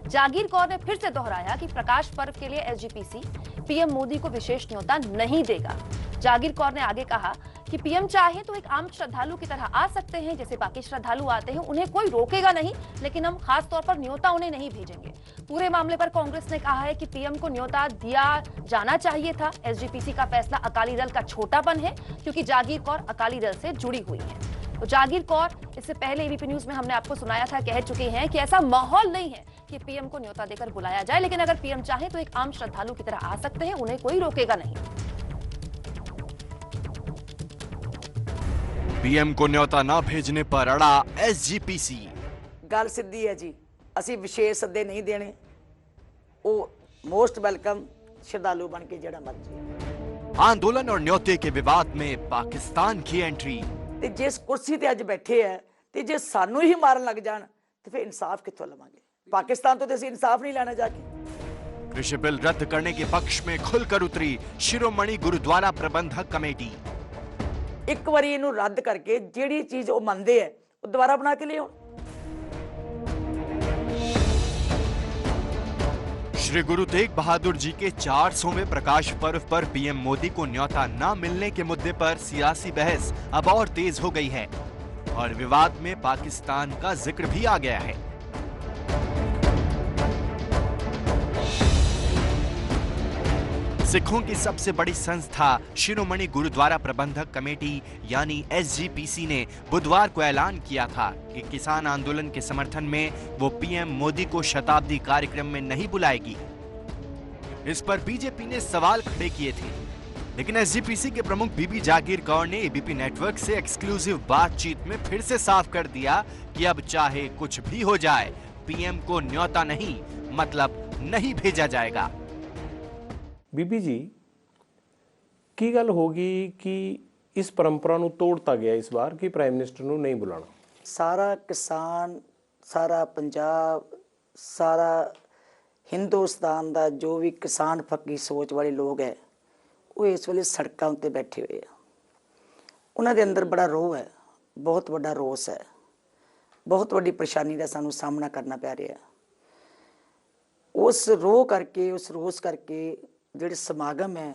जागीर कौर ने फिर से दोहराया कि प्रकाश पर्व के लिए एसजीपीसी पीएम मोदी को विशेष न्योता नहीं देगा। जागीर कौर ने आगे कहा कि पीएम चाहे तो एक आम श्रद्धालु की तरह आ सकते हैं, जैसे बाकी श्रद्धालु आते हैं, उन्हें कोई रोकेगा नहीं, लेकिन हम खास तौर पर न्योता उन्हें नहीं भेजेंगे। पूरे मामले पर कांग्रेस ने कहा है कि पीएम को न्योता दिया जाना चाहिए था। एसजीपीसी का फैसला अकाली दल का छोटापन है, क्योंकि जागीर कौर अकाली दल से जुड़ी हुई है। तो जागीर कौर इससे पहले एबीपी न्यूज में हमने आपको सुनाया था, कह चुके हैं कि ऐसा माहौल नहीं है कि पीएम को न्योता देकर बुलाया जाए, लेकिन अगर पीएम चाहे तो एक आम श्रद्धालु की तरह आ सकते हैं, उन्हें कोई रोकेगा नहीं। पीएम को न्योता न भेजने पर अड़ा एसजीपीसी। गल सीधी है जी, ਅਸੀਂ विशेष सदे नहीं देने, वो मोस्ट वेलकम श्रद्धालु बन के जड़ा मर्जी। आंदोलन और न्योते के विवाद में पाकिस्तान की एंट्री। ते जिस कुर्सी ते अज बैठे है ते जे सानू ही मारन लग जान तो फिर इंसाफ कित्थों लवांगे? पाकिस्तान तो असीं इंसाफ नहीं लेना जाके। कृषि बिल रद्द करने के पक्ष में खुलकर उतरी शिरोमणि गुरुद्वारा प्रबंधक कमेटी। एक बारी इनू रद्द करके जेड़ी चीज वो मनते है वो दोबारा बना के ले आओ। श्री गुरु तेग बहादुर जी के 400वें प्रकाश पर्व पर पीएम मोदी को न्योता न मिलने के मुद्दे पर सियासी बहस अब और तेज हो गई है और विवाद में पाकिस्तान का जिक्र भी आ गया है। सिखों की सबसे बड़ी संस्था शिरोमणि गुरुद्वारा प्रबंधक कमेटी यानी एसजीपीसी ने बुधवार को ऐलान किया था कि किसान आंदोलन के समर्थन में वो पीएम मोदी को शताब्दी कार्यक्रम में नहीं बुलाएगी। इस पर बीजेपी ने सवाल खड़े किए थे, लेकिन एसजीपीसी के प्रमुख बीबी जागीर कौर ने एबीपी नेटवर्क से एक्सक्लूसिव बातचीत में फिर से साफ कर दिया कि अब चाहे कुछ भी हो जाए, पीएम को न्योता नहीं मतलब नहीं भेजा जाएगा। ਬੀਬੀ ਜੀ ਕੀ ਗੱਲ ਹੋ ਗਈ ਕਿ ਇਸ ਪਰੰਪਰਾ ਨੂੰ ਤੋੜਤਾ ਗਿਆ ਇਸ ਵਾਰ ਕਿ ਪ੍ਰਾਈਮ ਮਿਨਿਸਟਰ ਨੂੰ ਨਹੀਂ ਬੁਲਾਣਾ? ਸਾਰਾ ਕਿਸਾਨ, ਸਾਰਾ ਪੰਜਾਬ, ਸਾਰਾ ਹਿੰਦੁਸਤਾਨ ਦਾ ਜੋ ਵੀ ਕਿਸਾਨ ਫੱਕੀ ਸੋਚ ਵਾਲੇ ਲੋਕ ਹੈ ਉਹ ਇਸ ਵੇਲੇ ਸੜਕਾਂ ਉੱਤੇ ਬੈਠੇ ਹੋਏ ਆ। ਉਹਨਾਂ ਦੇ ਅੰਦਰ ਬੜਾ ਰੋਹ ਹੈ, ਬਹੁਤ ਵੱਡਾ ਰੋਸ ਹੈ, ਬਹੁਤ ਵੱਡੀ ਪਰੇਸ਼ਾਨੀ ਦਾ ਸਾਨੂੰ ਸਾਹਮਣਾ ਕਰਨਾ ਪੈ ਰਿਹਾ। ਉਸ ਰੋਹ ਕਰਕੇ, ਉਸ ਰੋਸ ਕਰਕੇ ਜਿਹੜੇ ਸਮਾਗਮ ਹੈ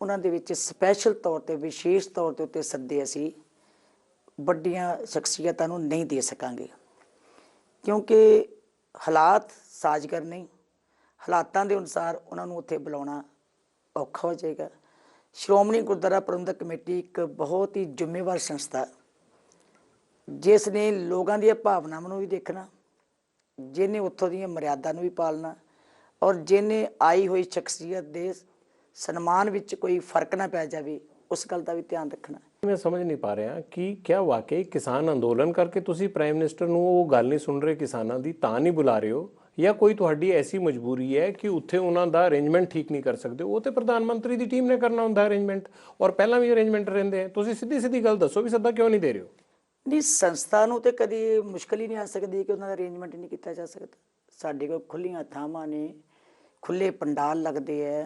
ਉਹਨਾਂ ਦੇ ਵਿੱਚ ਸਪੈਸ਼ਲ ਤੌਰ ਤੇ ਵਿਸ਼ੇਸ਼ ਤੌਰ ਤੇ ਉੱਤੇ ਸੱਦੇ ਅਸੀਂ ਵੱਡੀਆਂ ਸ਼ਖਸੀਅਤਾਂ ਨੂੰ ਨਹੀਂ ਦੇ ਸਕਾਂਗੇ, ਕਿਉਂਕਿ ਹਾਲਾਤ ਸਾਜ਼ਗਰ ਨਹੀਂ। ਹਾਲਾਤਾਂ ਦੇ ਅਨੁਸਾਰ ਉਹਨਾਂ ਨੂੰ ਉੱਥੇ ਬੁਲਾਉਣਾ ਔਖਾ ਹੋ ਜਾਏਗਾ। ਸ਼੍ਰੋਮਣੀ ਗੁਰਦੁਆਰਾ ਪ੍ਰਬੰਧਕ ਕਮੇਟੀ ਇੱਕ ਬਹੁਤ ਹੀ ਜ਼ਿੰਮੇਵਾਰ ਸੰਸਥਾ ਜਿਸ ਨੇ ਲੋਕਾਂ ਦੀਆਂ ਭਾਵਨਾਵਾਂ ਨੂੰ ਵੀ ਦੇਖਣਾ, ਜਿਹਨੇ ਉੱਥੋਂ ਦੀਆਂ ਮਰਿਆਦਾ ਨੂੰ ਵੀ ਪਾਲਣਾ और जिन्हें आई हुई शख्सियत दे सन्मान विच कोई फर्क ना पै जाए उस गल का भी ध्यान रखना। मैं समझ नहीं पा रहा कि क्या वाकई किसान अंदोलन करके तुसी प्राइम मिनिस्टर नूं वो गल नहीं सुन रहे किसानां दी तां नहीं बुला रहे हो, या कोई तुहाडी ऐसी मजबूरी है कि उत्थे उन्हां दा अरेंजमेंट ठीक नहीं कर सकते? वो तो प्रधानमंत्री दी टीम ने करना हुंदा अरेंजमेंट, और पहला भी अरेंजमेंट रहिंदे हैं। तुसी सीधी सीधी गल दसो भी सद्दा क्यों नहीं दे रहे हो? नहीं, संस्था नूं ते कदी मुश्किल ही नहीं आ सकती कि उन्हां दा अरेंजमेंट नहीं किया जा सकता। साडे कोल खुल्लियां थावां ने, खुले पंडाल लगते हैं,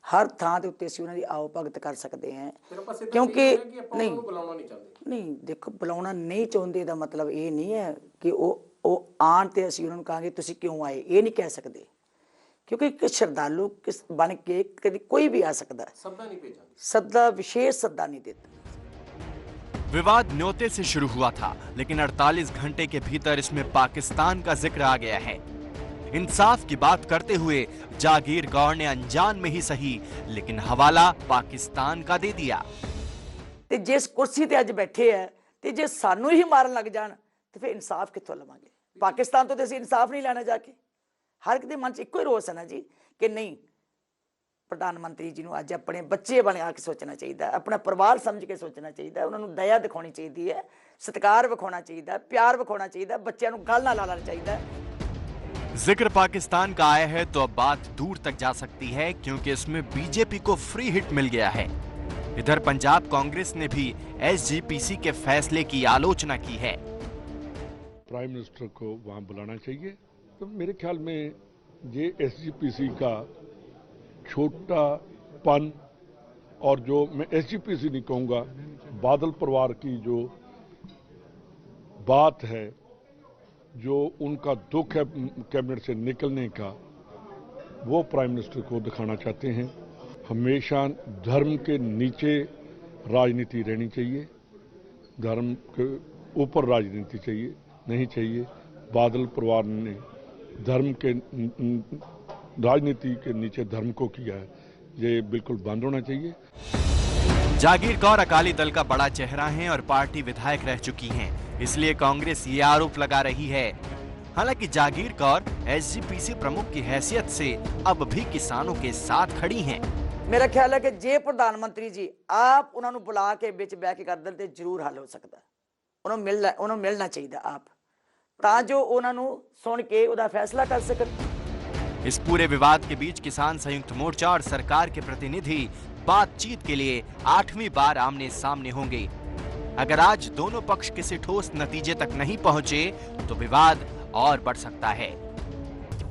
हर थां दे उत्ते असीं उन्हां दी आओ भगत कर सकते हैं, क्योंकि नहीं देखो बुलाउणा नहीं चाहुंदे दा मतलब ये नहीं है कि वो आण ते असीं उन्हां नूं कहांगे तुसीं क्यों आए, ये नहीं कह सकते, क्योंकि एक श्रद्धालु किस बन के कभी कोई भी आ सकता है। सद्दा विशेष सद्दा नहीं देता। विवाद न्योते से शुरू हुआ था, लेकिन 48 घंटे के भीतर इसमें पाकिस्तान का जिक्र आ गया है। इंसाफ की बात करते हुए जागीर कौर ने अनजान में ही सही लेकिन हवाला पाकिस्तान का दे दिया। ते जिस कुर्सी ते अज बैठे है ते जे सानू ही मारन लग जान तो फिर इंसाफ कित्थों लवांगे? पाकिस्तान तो असीं इंसाफ नहीं लेना जाके। हर एक दे मन च इक्को ही रोस है ना जी कि नहीं, प्रधानमंत्री जी नूं अज अपने बच्चे बने आके सोचना चाहिए, अपना परिवार समझ के सोचना चाहिए, उन्होंने दया दिखानी चाहिए है, सत्कार विखाना चाहिए, प्यार विखाना चाहिए, बच्चों नूं गल ना लाना चाहिए। जिक्र पाकिस्तान का आया है तो अब बात दूर तक जा सकती है, क्योंकि इसमें बीजेपी को फ्री हिट मिल गया है। इधर पंजाब कांग्रेस ने भी एसजीपीसी के फैसले की आलोचना की है। प्राइम मिनिस्टर को वहाँ बुलाना चाहिए। तो मेरे ख्याल में ये एसजीपीसी का छोटापन और जो मैं एसजीपीसी नहीं कहूँगा, बादल परिवार की जो बात है, जो उनका दुख है कैबिनेट से निकलने का, वो प्राइम मिनिस्टर को दिखाना चाहते हैं। हमेशा धर्म के नीचे राजनीति रहनी चाहिए, धर्म के ऊपर राजनीति चाहिए नहीं चाहिए। बादल परिवार ने धर्म के राजनीति के नीचे धर्म को किया है, ये बिल्कुल बंद होना चाहिए। जागीर कौर अकाली दल का बड़ा चेहरा हैं और पार्टी विधायक रह चुकी हैं, इसलिए कांग्रेस ये आरोप लगा रही है। हालांकि जागीर कौर एसजीपीसी प्रमुख की हैसियत से अब भी किसानों के साथ खड़ी हैं। मेरा ख्याल है कि जे प्रधानमंत्री जी आप उन्होंने बुला के बिच बह के कर दें तो जरूर हल हो सकता है। उन्होंने मिलना चाहिए आप, ਤਾਂ ਜੋ ਉਹਨਾਂ ਨੂੰ ਸੁਣ ਕੇ ਉਹਦਾ फैसला कर सकन। इस पूरे विवाद के बीच किसान संयुक्त मोर्चा और सरकार के प्रतिनिधि बातचीत के लिए 8वीं बार आमने सामने होंगे। अगर आज दोनों पक्ष किसी ठोस नतीजे तक नहीं पहुंचे तो विवाद और बढ़ सकता है।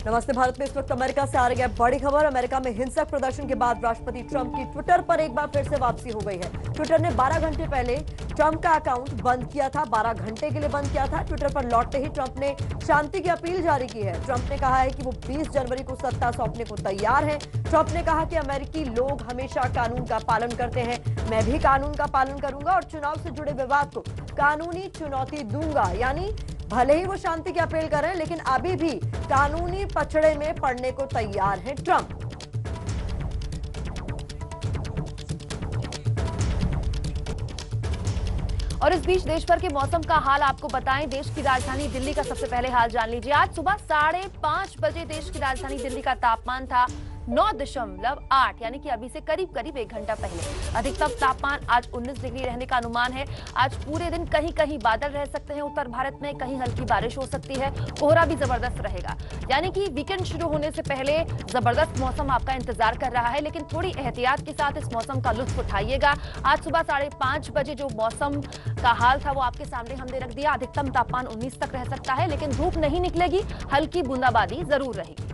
नमस्ते भारत में इस वक्त अमेरिका से आ रही है बड़ी खबर। अमेरिका में हिंसक प्रदर्शन के बाद राष्ट्रपति ट्रंप की ट्विटर पर एक बार फिर से वापसी हो गई है। ट्विटर ने 12 घंटे पहले ट्रंप का अकाउंट बंद किया था, 12 घंटे के लिए बंद किया था। ट्विटर पर लौटते ही ट्रंप ने शांति की अपील जारी की है। ट्रंप ने कहा है कि वो 20 जनवरी को सत्ता सौंपने को तैयार है। ट्रंप ने कहा कि अमेरिकी लोग हमेशा कानून का पालन करते हैं, मैं भी कानून का पालन करूंगा और चुनाव से जुड़े विवाद को कानूनी चुनौती दूंगा। यानी भले ही वो शांति की अपील करें, लेकिन अभी भी कानूनी पचड़े में पड़ने को तैयार हैं ट्रंप। और इस बीच देश भर के मौसम का हाल आपको बताएं। देश की राजधानी दिल्ली का सबसे पहले हाल जान लीजिए। आज सुबह 5:30 बजे देश की राजधानी दिल्ली का तापमान था 9.8, यानी कि अभी से करीब 1 घंटा पहले। अधिकतम तापमान आज 19 डिग्री रहने का अनुमान है। आज पूरे दिन कहीं कहीं बादल रह सकते हैं उत्तर भारत में, कहीं हल्की बारिश हो सकती है, कोहरा भी जबरदस्त रहेगा। यानी कि वीकेंड शुरू होने से पहले जबरदस्त मौसम आपका इंतजार कर रहा है, लेकिन थोड़ी एहतियात के साथ इस मौसम का लुत्फ उठाइएगा। आज सुबह 5:30 बजे जो मौसम का हाल था वो आपके सामने हमने रख दिया। अधिकतम तापमान 19 तक रह सकता है, लेकिन धूप नहीं निकलेगी, हल्की बूंदाबांदी जरूर रहेगी।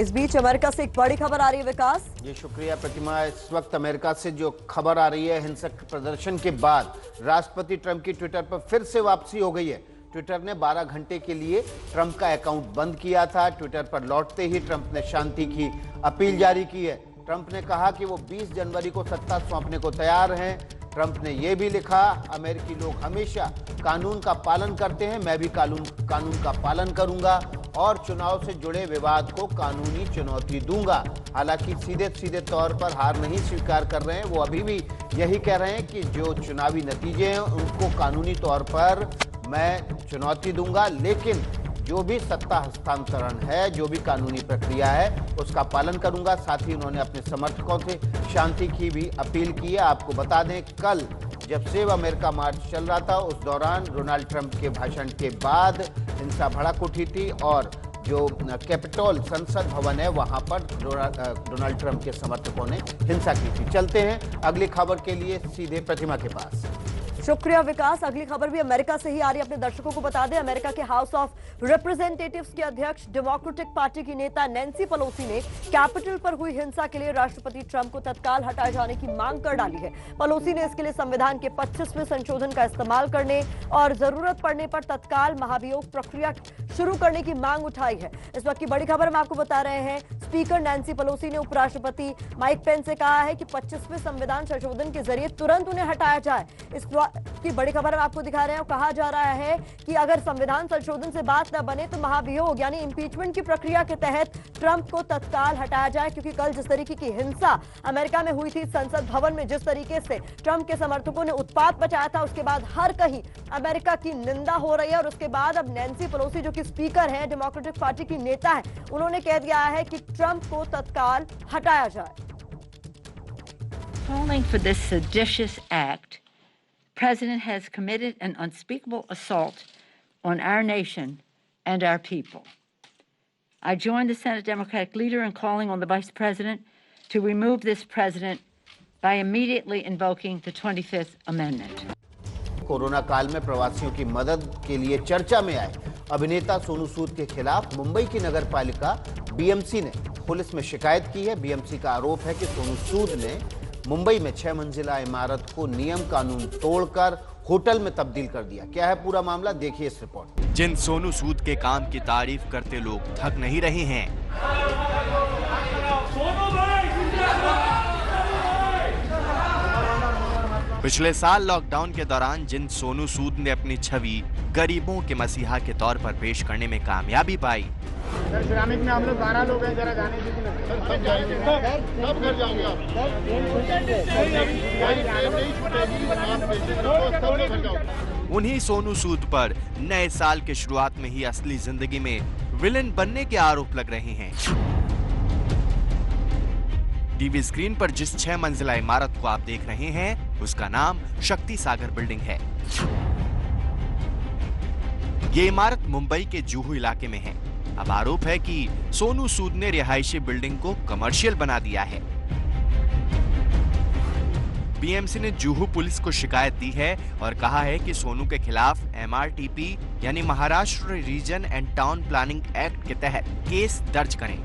इस बीच अमेरिका से एक बड़ी खबर आ रही है विकास। ये शुक्रिया प्रतिमा। इस वक्त अमेरिका से जो खबर आ रही है, हिंसक प्रदर्शन के बाद राष्ट्रपति ट्रंप की ट्विटर पर फिर से वापसी हो गई है। ट्विटर ने 12 घंटे के लिए ट्रंप का अकाउंट बंद किया था। ट्विटर पर लौटते ही ट्रंप ने शांति की अपील जारी की है। ट्रंप ने कहा कि वो 20 जनवरी को सत्ता सौंपने को तैयार हैं। ट्रंप ने यह भी लिखा, अमेरिकी लोग हमेशा कानून का पालन करते हैं, मैं भी कानून का पालन करूंगा और चुनाव से जुड़े विवाद को कानूनी चुनौती दूंगा। हालांकि सीधे तौर पर हार नहीं स्वीकार कर रहे हैं, वो अभी भी यही कह रहे हैं कि जो चुनावी नतीजे हैं उनको कानूनी तौर पर मैं चुनौती दूंगा, लेकिन जो भी सत्ता हस्तांतरण है, जो भी कानूनी प्रक्रिया है, उसका पालन करूंगा। साथ ही उन्होंने अपने समर्थकों से शांति की भी अपील की है। आपको बता दें, कल जब सेव अमेरिका मार्च चल रहा था, उस दौरान डोनाल्ड ट्रंप के भाषण के बाद हिंसा भड़क उठी थी और जो कैपिटोल संसद भवन है वहां पर डोनाल्ड ट्रंप के समर्थकों ने हिंसा की थी। चलते हैं अगली खबर के लिए सीधे प्रतिमा के पास। शुक्रिया विकास। अगली खबर भी अमेरिका से ही आ रही है, अपने दर्शकों को बता दें। अमेरिका के हाउस ऑफ रिप्रेजेंटेटिव्स के अध्यक्ष डेमोक्रेटिक पार्टी की नेता नैन्सी पेलोसी ने कैपिटल पर हुई हिंसा के लिए राष्ट्रपति ट्रंप को तत्काल हटाए जाने की मांग कर डाली है। पेलोसी ने इसके लिए संविधान के 25वें संशोधन का इस्तेमाल करने और जरूरत पड़ने पर तत्काल महाभियोग प्रक्रिया शुरू करने की मांग उठाई है। इस वक्त की बड़ी खबर हम आपको बता रहे हैं। स्पीकर नैन्सी पेलोसी ने उपराष्ट्रपति माइक पेंस से कहा है कि 25वें संविधान संशोधन के जरिए तुरंत उन्हें हटाया जाए। इस की बड़ी खबर हम आपको दिखा रहे हैं। कहा जा रहा है कि अगर संविधान संशोधन से बात न बने तो महाभियोग यानी इंपीचमेंट की प्रक्रिया के तहत ट्रंप को तत्काल हटाया जाए, क्योंकि कल जिस तरीके की हिंसा अमेरिका में हुई थी संसद भवन में, जिस तरीके से ट्रंप के समर्थकों ने उत्पात मचाया था, उसके बाद हर कहीं अमेरिका की निंदा हो रही है। और उसके बाद अब नैन्सी पेलोसी जो कि स्पीकर हैं, डेमोक्रेटिक पार्टी की नेता है, उन्होंने कह दिया है कि ट्रंप को तत्काल हटाया जाए। Calling for this seditious act, President has committed an unspeakable assault on our nation and our people. I join the Senate Democratic leader in calling on the Vice President to remove this president by immediately invoking the 25th Amendment. Corona काल में प्रवासियों की मदद के लिए चर्चा में आए अभिनेता सोनू सूद के खिलाफ मुंबई की नगर पालिका बीएमसी ने पुलिस में शिकायत की है। बीएमसी का आरोप है कि सोनू सूद ने मुंबई में 6 मंजिला इमारत को नियम कानून तोड़कर होटल में तब्दील कर दिया। क्या है पूरा मामला, देखिए इस रिपोर्ट। जिन सोनू सूद के काम की तारीफ करते लोग थक नहीं रहे हैं। पिछले साल लॉकडाउन के दौरान जिन सोनू सूद ने अपनी छवि गरीबों के मसीहा के तौर पर पेश करने में कामयाबी पाई, सिरामिक में हम लोग 12 लोग हैं, जरा जाने दीजिए। सब घर जाओगे आप। उन्हीं सोनू सूद पर नए साल के शुरुआत में ही असली जिंदगी में विलेन बनने के आरोप लग रहे हैं। टीवी स्क्रीन पर जिस 6 मंजिला इमारत को आप देख रहे हैं उसका नाम शक्ति सागर बिल्डिंग है। ये इमारत मुंबई के जुहू इलाके में है। अब आरोप है कि सोनू सूद ने रिहायशी बिल्डिंग को कमर्शियल बना दिया है। बीएमसी ने जुहू पुलिस को शिकायत दी है और कहा है कि सोनू के खिलाफ MRTP यानी Maharashtra region and town planning act के तहत केस दर्ज करें।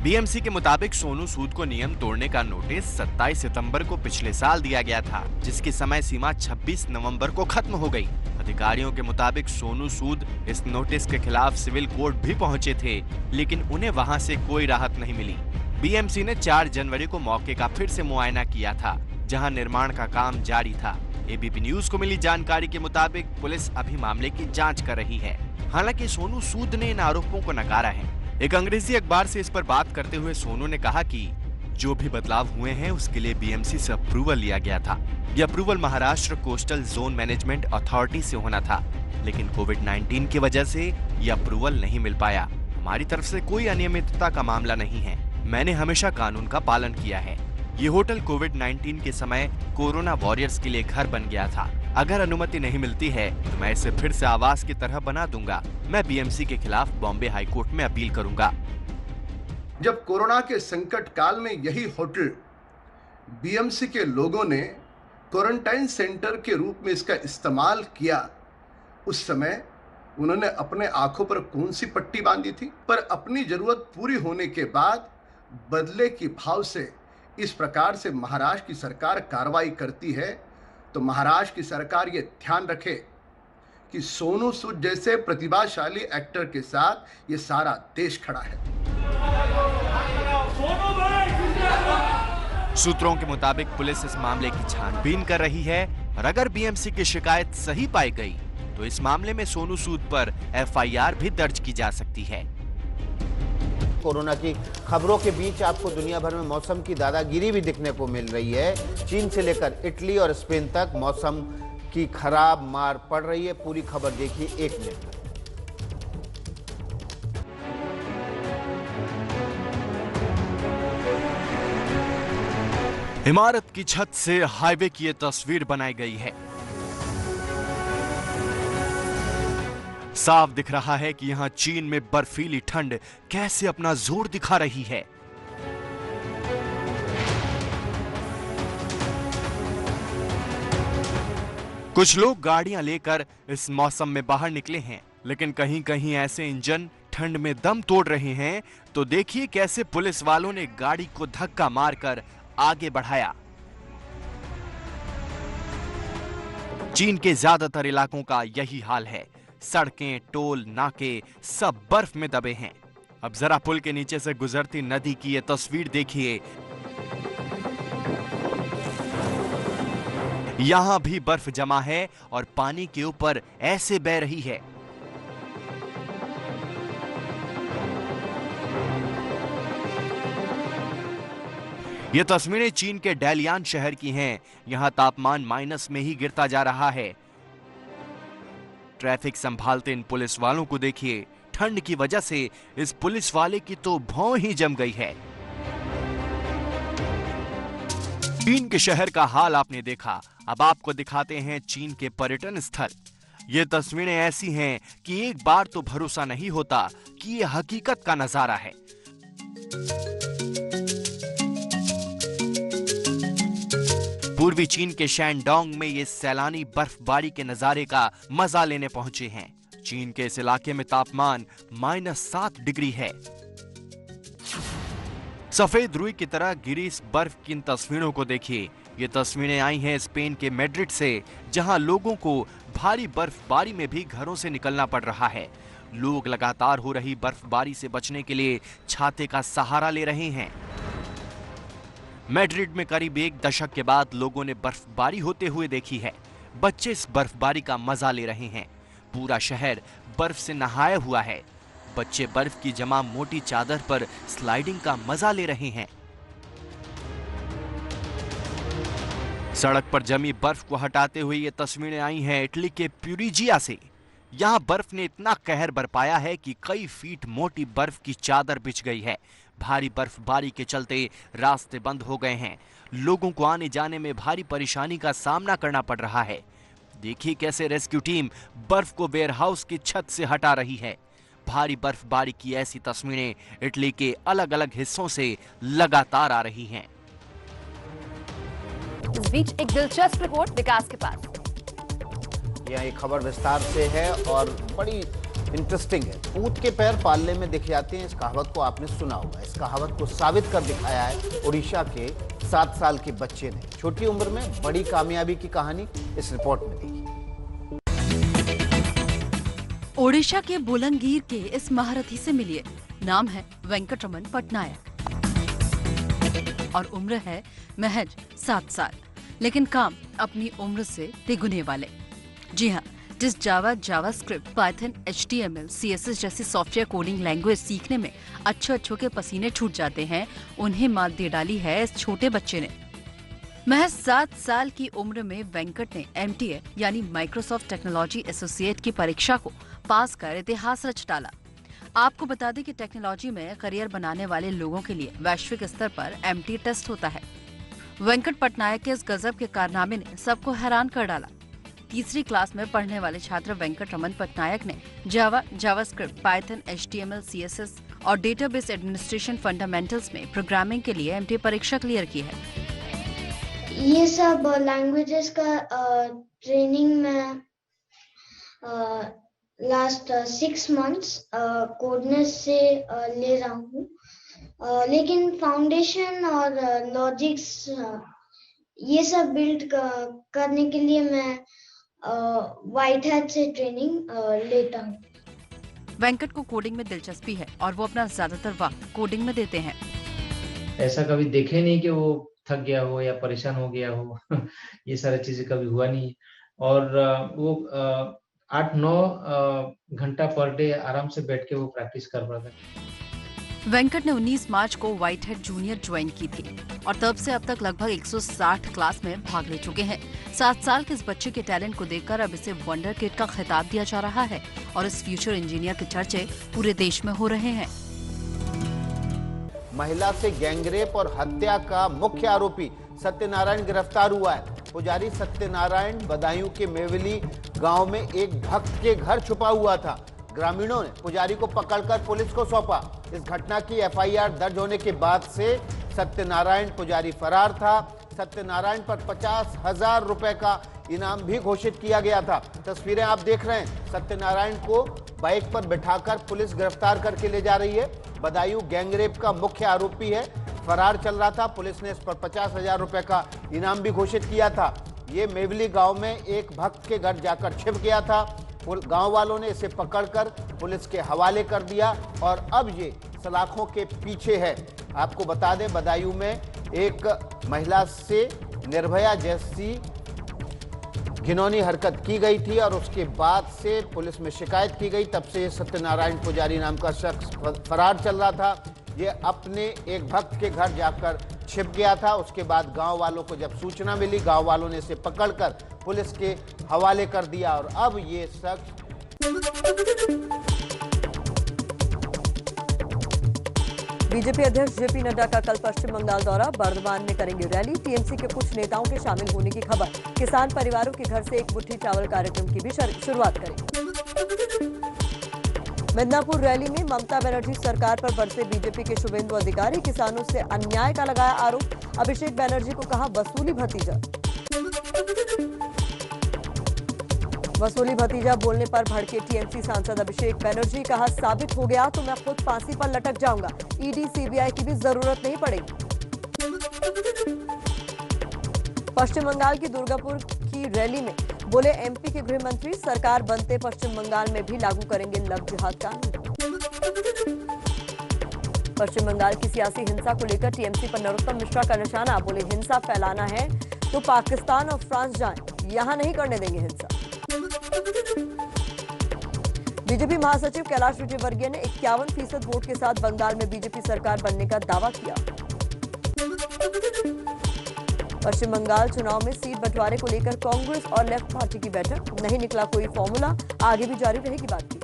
बीएमसी के मुताबिक सोनू सूद को नियम तोड़ने का नोटिस 27 सितंबर को पिछले साल दिया गया था, जिसकी समय सीमा 26 नवंबर को खत्म हो गई। अधिकारियों के मुताबिक सोनू सूद इस नोटिस के खिलाफ सिविल कोर्ट भी पहुंचे थे, लेकिन उन्हें वहां से कोई राहत नहीं मिली। बीएमसी ने 4 जनवरी को मौके का फिर से मुआयना किया था, जहां निर्माण का काम जारी था। एबीपी न्यूज को मिली जानकारी के मुताबिक पुलिस अभी मामले की जांच कर रही है। हालांकि सोनू सूद ने इन आरोपों को नकारा है। एक अंग्रेजी अखबार से इस पर बात करते हुए सोनू ने कहा कि जो भी बदलाव हुए हैं उसके लिए बीएमसी से अप्रूवल लिया गया था। यह approval Maharashtra coastal zone management authority से होना था, लेकिन कोविड-19 की वजह से यह अप्रूवल नहीं मिल पाया। हमारी तरफ से कोई अनियमितता का मामला नहीं है। मैंने हमेशा कानून का पालन किया है। ये होटल कोविड-19 के समय कोरोना वॉरियर्स के लिए घर बन गया था। अगर अनुमति नहीं मिलती है तो मैं इसे फिर से आवास की तरह बना दूंगा। मैं बीएमसी के खिलाफ बॉम्बे हाई कोर्ट में अपील करूंगा। जब कोरोना के संकट काल में यही होटल बीएमसी के लोगों ने क्वारंटाइन सेंटर के रूप में इसका इस्तेमाल किया, उस समय उन्होंने अपने आंखों पर कौन सी पट्टी बांधी थी? पर अपनी जरूरत पूरी होने के बाद बदले की भाव से इस प्रकार से महाराष्ट्र की सरकार कार्रवाई करती है, तो महाराष्ट्र की सरकार ये ध्यान रखे कि सोनू सूद जैसे प्रतिभाशाली एक्टर के साथ ये सारा देश खड़ा है। सूत्रों के मुताबिक पुलिस इस मामले की छानबीन कर रही है और अगर बीएमसी की शिकायत सही पाई गई तो इस मामले में सोनू सूद पर FIR भी दर्ज की जा सकती है। कोरोना की खबरों के बीच आपको दुनिया भर में मौसम की दादागिरी भी दिखने को मिल रही है। चीन से लेकर इटली और स्पेन तक मौसम की खराब मार पड़ रही है। पूरी खबर देखिए 1 मिनट में। इमारत की छत से हाईवे की ये तस्वीर बनाई गई है। साफ दिख रहा है कि यहां चीन में बर्फीली ठंड कैसे अपना जोर दिखा रही है। कुछ लोग गाड़ियां लेकर इस मौसम में बाहर निकले हैं, लेकिन कहीं कहीं ऐसे इंजन ठंड में दम तोड़ रहे हैं। तो देखिए कैसे पुलिस वालों ने गाड़ी को धक्का मारकर आगे बढ़ाया। चीन के ज्यादातर इलाकों का यही हाल है। सड़कें, टोल, नाके सब बर्फ में दबे हैं। अब जरा पुल के नीचे से गुजरती नदी की ये तस्वीर देखिए। यहां भी बर्फ जमा है और पानी के ऊपर ऐसे बह रही है। ये तस्वीरें चीन के डैलियान शहर की हैं। यहां तापमान माइनस में ही गिरता जा रहा है। ट्रैफिक संभालते इन पुलिस वालों को देखिए। ठंड की वजह से इस पुलिस वाले की तो भौं ही जम गई है। चीन के शहर का हाल आपने देखा। अब आपको दिखाते हैं चीन के पर्यटन स्थल। ये तस्वीरें ऐसी हैं कि एक बार तो भरोसा नहीं होता कि ये हकीकत का नजारा है। पूर्वी चीन के शैनडोंग में ये सैलानी बर्फबारी के नजारे का मजा लेने पहुंचे हैं। चीन के इस इलाके में तापमान -7 डिग्री है। सफेद रुई की तरह गिरी इस बर्फ की इन तस्वीरों को देखिए। ये तस्वीरें आई हैं स्पेन के मैड्रिड से, जहां लोगों को भारी बर्फबारी में भी घरों से निकलना पड़ रहा है। लोग लगातार हो रही बर्फबारी से बचने के लिए छाते का सहारा ले रहे हैं। मैड्रिड में करीब 1 दशक के बाद लोगों ने बर्फबारी होते हुए देखी है। बच्चे इस बर्फबारी का मजा ले रहे हैं। पूरा शहर बर्फ से नहाया हुआ है। बच्चे बर्फ की जमा मोटी चादर पर स्लाइडिंग का मजा ले रहे हैं। सड़क पर जमी बर्फ को हटाते हुए ये तस्वीरें आई हैं इटली के प्यूरिजिया से। यहां बर्फ ने इतना कहर बरपाया है कि कई फीट मोटी बर्फ की चादर बिछ गई है। भारी बर्फबारी के चलते रास्ते बंद हो गए हैं। लोगों को आने जाने में भारी परेशानी का सामना करना पड़ रहा है। देखिए कैसे रेस्क्यू टीम बर्फ को वेयरहाउस की छत से हटा रही है। भारी बर्फबारी की ऐसी तस्वीरें इटली के अलग अलग हिस्सों से लगातार आ रही हैं। इस बीच एक दिलचस्प रिपोर्ट विकास के पास। यह एक खबर विस्तार से है और बड़ी इंटरेस्टिंग है। ऊंट के पैर पालने में दिख जाते हैं, इस कहावत को आपने सुना होगा। इस कहावत को साबित कर दिखाया है उड़ीसा के 7 साल के बच्चे ने। छोटी उम्र में बड़ी कामयाबी की कहानी इस रिपोर्ट में देखिए। ओडिशा के बोलंगीर के इस महारथी से मिलिए। नाम है वेंकटरमन पटनायक और उम्र है महज 7 साल, लेकिन काम अपनी उम्र से तिगुने वाले। जी हाँ, जिस जावास्क्रिप्ट, पाइथन, HTML, CSS जैसी सॉफ्टवेयर कोडिंग लैंग्वेज सीखने में अच्छों के पसीने छूट जाते हैं, उन्हें मात दे डाली है इस छोटे बच्चे ने। महज 7 साल की उम्र में वेंकट ने MTA यानी माइक्रोसॉफ्ट टेक्नोलॉजी एसोसिएट की परीक्षा को पास कर इतिहास रच डाला। आपको बता दें कि टेक्नोलॉजी में करियर बनाने वाले लोगों के लिए वैश्विक स्तर पर MTA टेस्ट होता है। वेंकट पटनायक के इस गजब के कारनामे ने सबको हैरान कर डाला। तीसरी क्लास में पढ़ने वाले छात्र वेंकटरमन पटनायक ने जावास्क्रिप्ट, पाइथन, HTML, CSS और डेटाबेस एडमिनिस्ट्रेशन फंडामेंटल्स में प्रोग्रामिंग के लिए MTA परीक्षा क्लियर की है। ये सब लैंग्वेजेस का ट्रेनिंग में लास्ट 6 मंथ्स कोडनेस से ले रहा हूँ, लेकिन फाउंडेशन और लॉजिक्स ये सब बिल्ड करने के लिए मैं व्हाइट हैट से ट्रेनिंग लेता हूँ। वेंकट को कोडिंग में दिलचस्पी है और वो अपना ज्यादातर वक्त कोडिंग में देते हैं। ऐसा कभी देखे नहीं कि वो थक गया हो या परेशान हो गया हो ये सारी चीजें कभी हुआ नहीं। और वो 8-9 घंटा पर डे आराम से बैठ के वो प्रैक्टिस कर रहा था। वेंकट ने 19 मार्च को व्हाइट हैट जूनियर ज्वाइन की थी और तब से अब तक लगभग 160 क्लास में भाग ले चुके हैं। 7 साल के इस बच्चे के टैलेंट को देखकर अब इसे वंडर किड का खिताब दिया जा रहा है और इस फ्यूचर इंजीनियर के चर्चे पूरे देश में हो रहे हैं। महिला से गैंगरेप और हत्या का मुख्य आरोपी सत्यनारायण गिरफ्तार हुआ है। पुजारी सत्यनारायण बदायूं के मेवली गांव में एक भक्त के घर छुपा हुआ था। ग्रामीणों ने पुजारी को पकड़कर पुलिस को सौंपा। इस घटना की FIR दर्ज होने के बाद से सत्यनारायण पुजारी फरार था। सत्यनारायण पर 50,000 रुपए का इनाम भी घोषित किया गया था। तस्वीरें आप देख रहे हैं। सत्यनारायण को बाइक पर बिठाकर पुलिस गिरफ्तार करके ले जा रही है। बदायूं गैंगरेप का मुख्य आरोपी है, फरार चल रहा था। पुलिस ने इस पर 50,000 रुपए का इनाम भी घोषित किया था। ये मेवली गांव में एक भक्त के घर जाकर छिप गया था। गांव वालों ने इसे पकड़कर पुलिस के हवाले कर दिया और अब ये सलाखों के पीछे है। आपको बता दें, बदायूं में एक महिला से निर्भया जैसी घिनौनी हरकत की गई थी और उसके बाद से पुलिस में शिकायत की गई। तब से सत्यनारायण पुजारी नाम का शख्स फरार चल रहा था। ये अपने एक भक्त के घर जाकर छिप गया था। उसके बाद गांव वालों को जब सूचना मिली, गांव वालों ने इसे पकड़कर पुलिस के हवाले कर दिया और अब ये शख्स बीजेपी अध्यक्ष जेपी नड्डा का कल पश्चिम बंगाल दौरा, बर्धमान में करेंगे रैली। टीएमसी के कुछ नेताओं के शामिल होने की खबर। किसान परिवारों के घर से एक मुट्ठी चावल कार्यक्रम की भी शुरुआत करेंगे। मिदनापुर रैली में ममता बनर्जी सरकार पर बरसे बीजेपी के शुभेंदु अधिकारी। किसानों से अन्याय का लगाया आरोप। अभिषेक बनर्जी को कहा वसूली भतीजा। वसूली भतीजा बोलने पर भड़के टीएमसी सांसद अभिषेक बनर्जी, कहा साबित हो गया तो मैं खुद फांसी पर लटक जाऊंगा, ईडी सीबीआई की भी जरूरत नहीं पड़ेगी। पश्चिम बंगाल की दुर्गापुर की रैली में बोले एमपी के गृह मंत्री, सरकार बनते पश्चिम बंगाल में भी लागू करेंगे लव जिहाद कानून। पश्चिम बंगाल की सियासी हिंसा को लेकर टीएमसी पर नरोत्तम मिश्रा का निशाना, बोले हिंसा फैलाना है तो पाकिस्तान और फ्रांस जाएं, यहां नहीं करने देंगे हिंसा। बीजेपी महासचिव कैलाश विजयवर्गीय ने 51% वोट के साथ बंगाल में बीजेपी सरकार बनने का दावा किया। पश्चिम बंगाल चुनाव में सीट बंटवारे को लेकर कांग्रेस और लेफ्ट पार्टी की बैठक, नहीं निकला कोई फॉर्मूला, आगे भी जारी रहेगी बातचीत।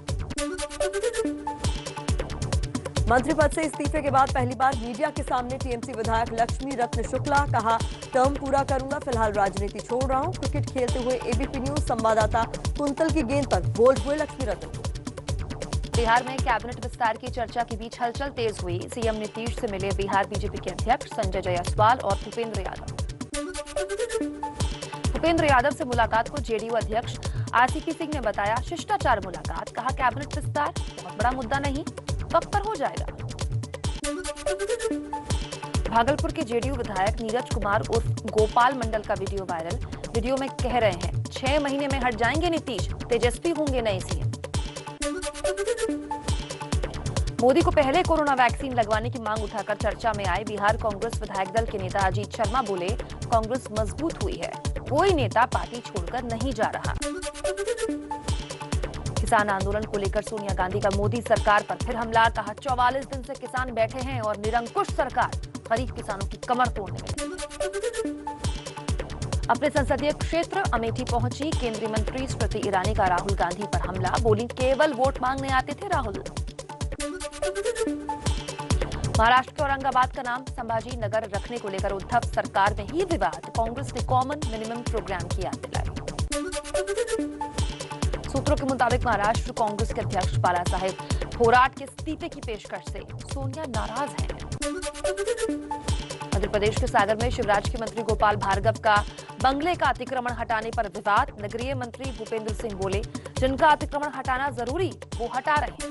मंत्री पद से इस्तीफे के बाद पहली बार मीडिया के सामने टीएमसी विधायक लक्ष्मी रत्न शुक्ला, कहा टर्म पूरा करूंगा, फिलहाल राजनीति छोड़ रहा हूं। क्रिकेट खेलते हुए एबीपी न्यूज संवाददाता कुंतल की गेंद पर बोल्ड हुए लक्ष्मी रत्न। बिहार में कैबिनेट विस्तार की चर्चा के बीच हलचल तेज हुई। सीएम नीतीश से मिले बिहार बीजेपी के अध्यक्ष संजय जायसवाल और भूपेंद्र यादव। भूपेंद्र यादव से मुलाकात को जेडीयू अध्यक्ष आरसीपी सिंह ने बताया शिष्टाचार मुलाकात, कहा कैबिनेट विस्तार बहुत बड़ा मुद्दा नहीं, वक्त पर हो जाएगा। भागलपुर के जेडीयू विधायक नीरज कुमार उर्फ गोपाल मंडल का वीडियो वायरल। वीडियो में कह रहे हैं 6 महीने में हट जाएंगे नीतीश, तेजस्वी होंगे नए सीएम। मोदी को पहले कोरोना वैक्सीन लगवाने की मांग उठाकर चर्चा में आए बिहार कांग्रेस विधायक दल के नेता अजीत शर्मा बोले कांग्रेस मजबूत हुई है, कोई नेता पार्टी छोड़कर नहीं जा रहा। किसान आंदोलन को लेकर सोनिया गांधी का मोदी सरकार पर फिर हमला, कहा 44 दिन से किसान बैठे हैं और निरंकुश सरकार गरीब किसानों की कमर तोड़ने में लगी है। अपने संसदीय क्षेत्र अमेठी पहुंची केंद्रीय मंत्री स्मृति ईरानी का राहुल गांधी पर हमला, बोली केवल वोट मांगने आते थे राहुल। महाराष्ट्र के औरंगाबाद का नाम संभाजी नगर रखने को लेकर उद्धव सरकार में ही विवाद, कांग्रेस ने कॉमन मिनिमम प्रोग्राम की याद दिलाई। सूत्रों के मुताबिक महाराष्ट्र कांग्रेस के अध्यक्ष बाला साहेब थोराट के इस्तीफे की पेशकश से सोनिया नाराज हैं। मध्य प्रदेश के सागर में शिवराज के मंत्री गोपाल भार्गव का बंगले का अतिक्रमण हटाने पर विवाद, नगरीय मंत्री भूपेंद्र सिंह बोले जिनका अतिक्रमण हटाना जरूरी वो हटा रहे हैं।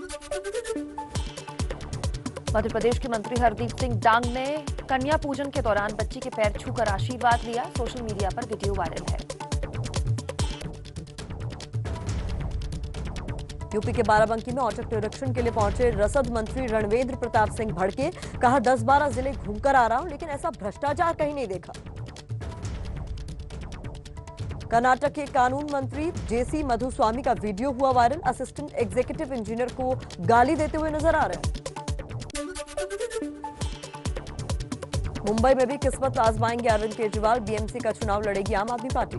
मध्य प्रदेश के मंत्री हरदीप सिंह डांग ने कन्या पूजन के दौरान बच्ची के पैर छूकर आशीर्वाद लिया, सोशल मीडिया पर वीडियो वायरल है। यूपी के बाराबंकी में औचक निरीक्षण के लिए पहुंचे रसद मंत्री रणवेंद्र प्रताप सिंह भड़के, कहा 10-12 जिले घूमकर आ रहा हूं लेकिन ऐसा भ्रष्टाचार कहीं नहीं देखा। कर्नाटक के कानून मंत्री जेसी मधुस्वामी का वीडियो हुआ वायरल, असिस्टेंट एग्जीक्यूटिव इंजीनियर को गाली देते हुए नजर आ रहे हैं। मुंबई में भी किस्मत आजमाएंगे अरविंद केजरीवाल, बीएमसी का चुनाव लड़ेगी आम आदमी पार्टी।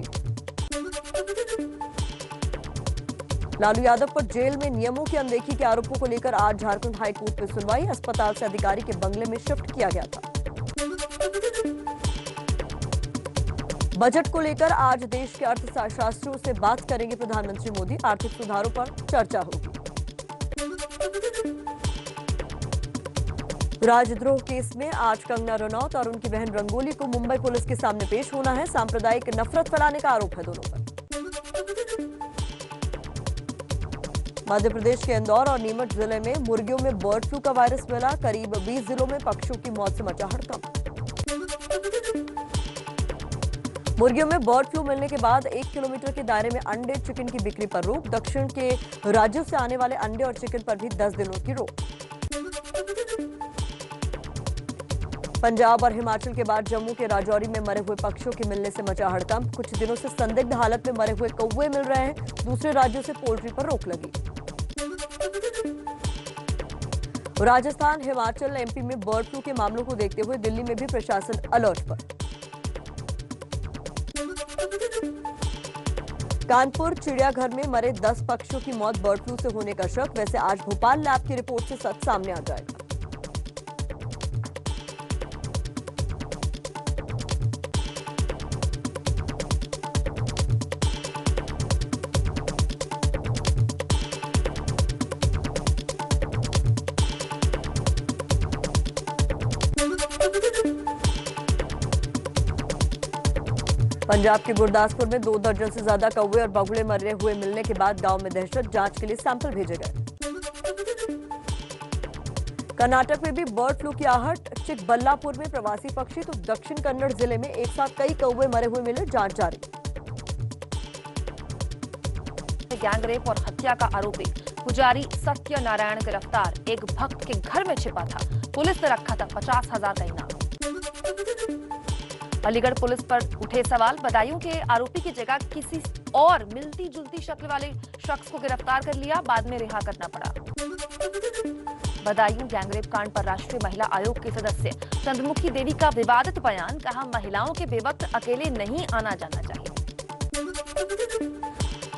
लालू यादव पर जेल में नियमों की अनदेखी के आरोपों को लेकर आज झारखंड हाईकोर्ट में सुनवाई, अस्पताल से अधिकारी के बंगले में शिफ्ट किया गया था। बजट को लेकर आज देश के अर्थशास्त्रियों से बात करेंगे प्रधानमंत्री मोदी, आर्थिक सुधारों पर चर्चा होगी। राजद्रोह केस में आज कंगना रनौत और उनकी बहन रंगोली को मुंबई पुलिस के सामने पेश होना है, सांप्रदायिक नफरत फैलाने का आरोप है दोनों पर। मध्य प्रदेश के इंदौर और नीमच जिले में मुर्गियों में बर्ड फ्लू का वायरस मिला, करीब 20 जिलों में पक्षियों की मौत से मचा हड़कंप। मुर्गियों में बर्ड फ्लू मिलने के बाद 1 किलोमीटर के दायरे में अंडे चिकन की बिक्री पर रोक, दक्षिण के राज्यों से आने वाले अंडे और चिकन पर भी 10 दिनों की रोक। पंजाब और हिमाचल के बाद जम्मू के राजौरी में मरे हुए पक्षियों के मिलने से मचा हड़कंप, कुछ दिनों से संदिग्ध हालत में मरे हुए कौवे मिल रहे हैं, दूसरे राज्यों से पोल्ट्री पर रोक लगी। राजस्थान, हिमाचल, एमपी में बर्ड फ्लू के मामलों को देखते हुए दिल्ली में भी प्रशासन अलर्ट पर। कानपुर चिड़ियाघर में मरे 10 पक्षियों की मौत बर्ड फ्लू से होने का शक, वैसे आज भोपाल लैब की रिपोर्ट से सच सामने आ जाएगा। पंजाब के गुरदासपुर में 2 दर्जन से ज्यादा कौवे और बगुले मरे हुए मिलने के बाद गांव में दहशत, जांच के लिए सैंपल भेजे गए। कर्नाटक में भी बर्ड फ्लू की आहट, चिकबल्लापुर में प्रवासी पक्षी तो दक्षिण कन्नड़ जिले में एक साथ कई कौवे मरे हुए मिले, जांच जारी। गैंगरेप और हत्या का आरोपी पुजारी सत्यनारायण गिरफ्तार, एक भक्त के घर में छिपा था, पुलिस ने रखा था 50,000 का इनाम। अलीगढ़ पुलिस पर उठे सवाल, बदायूं के आरोपी की जगह किसी और मिलती जुलती शक्ल वाले शख्स को गिरफ्तार कर लिया, बाद में रिहा करना पड़ा। बदायूं गैंगरेप कांड पर राष्ट्रीय महिला आयोग के सदस्य चंद्रमुखी देवी का विवादित बयान, कहा महिलाओं के बेवक्त अकेले नहीं आना जाना चाहिए।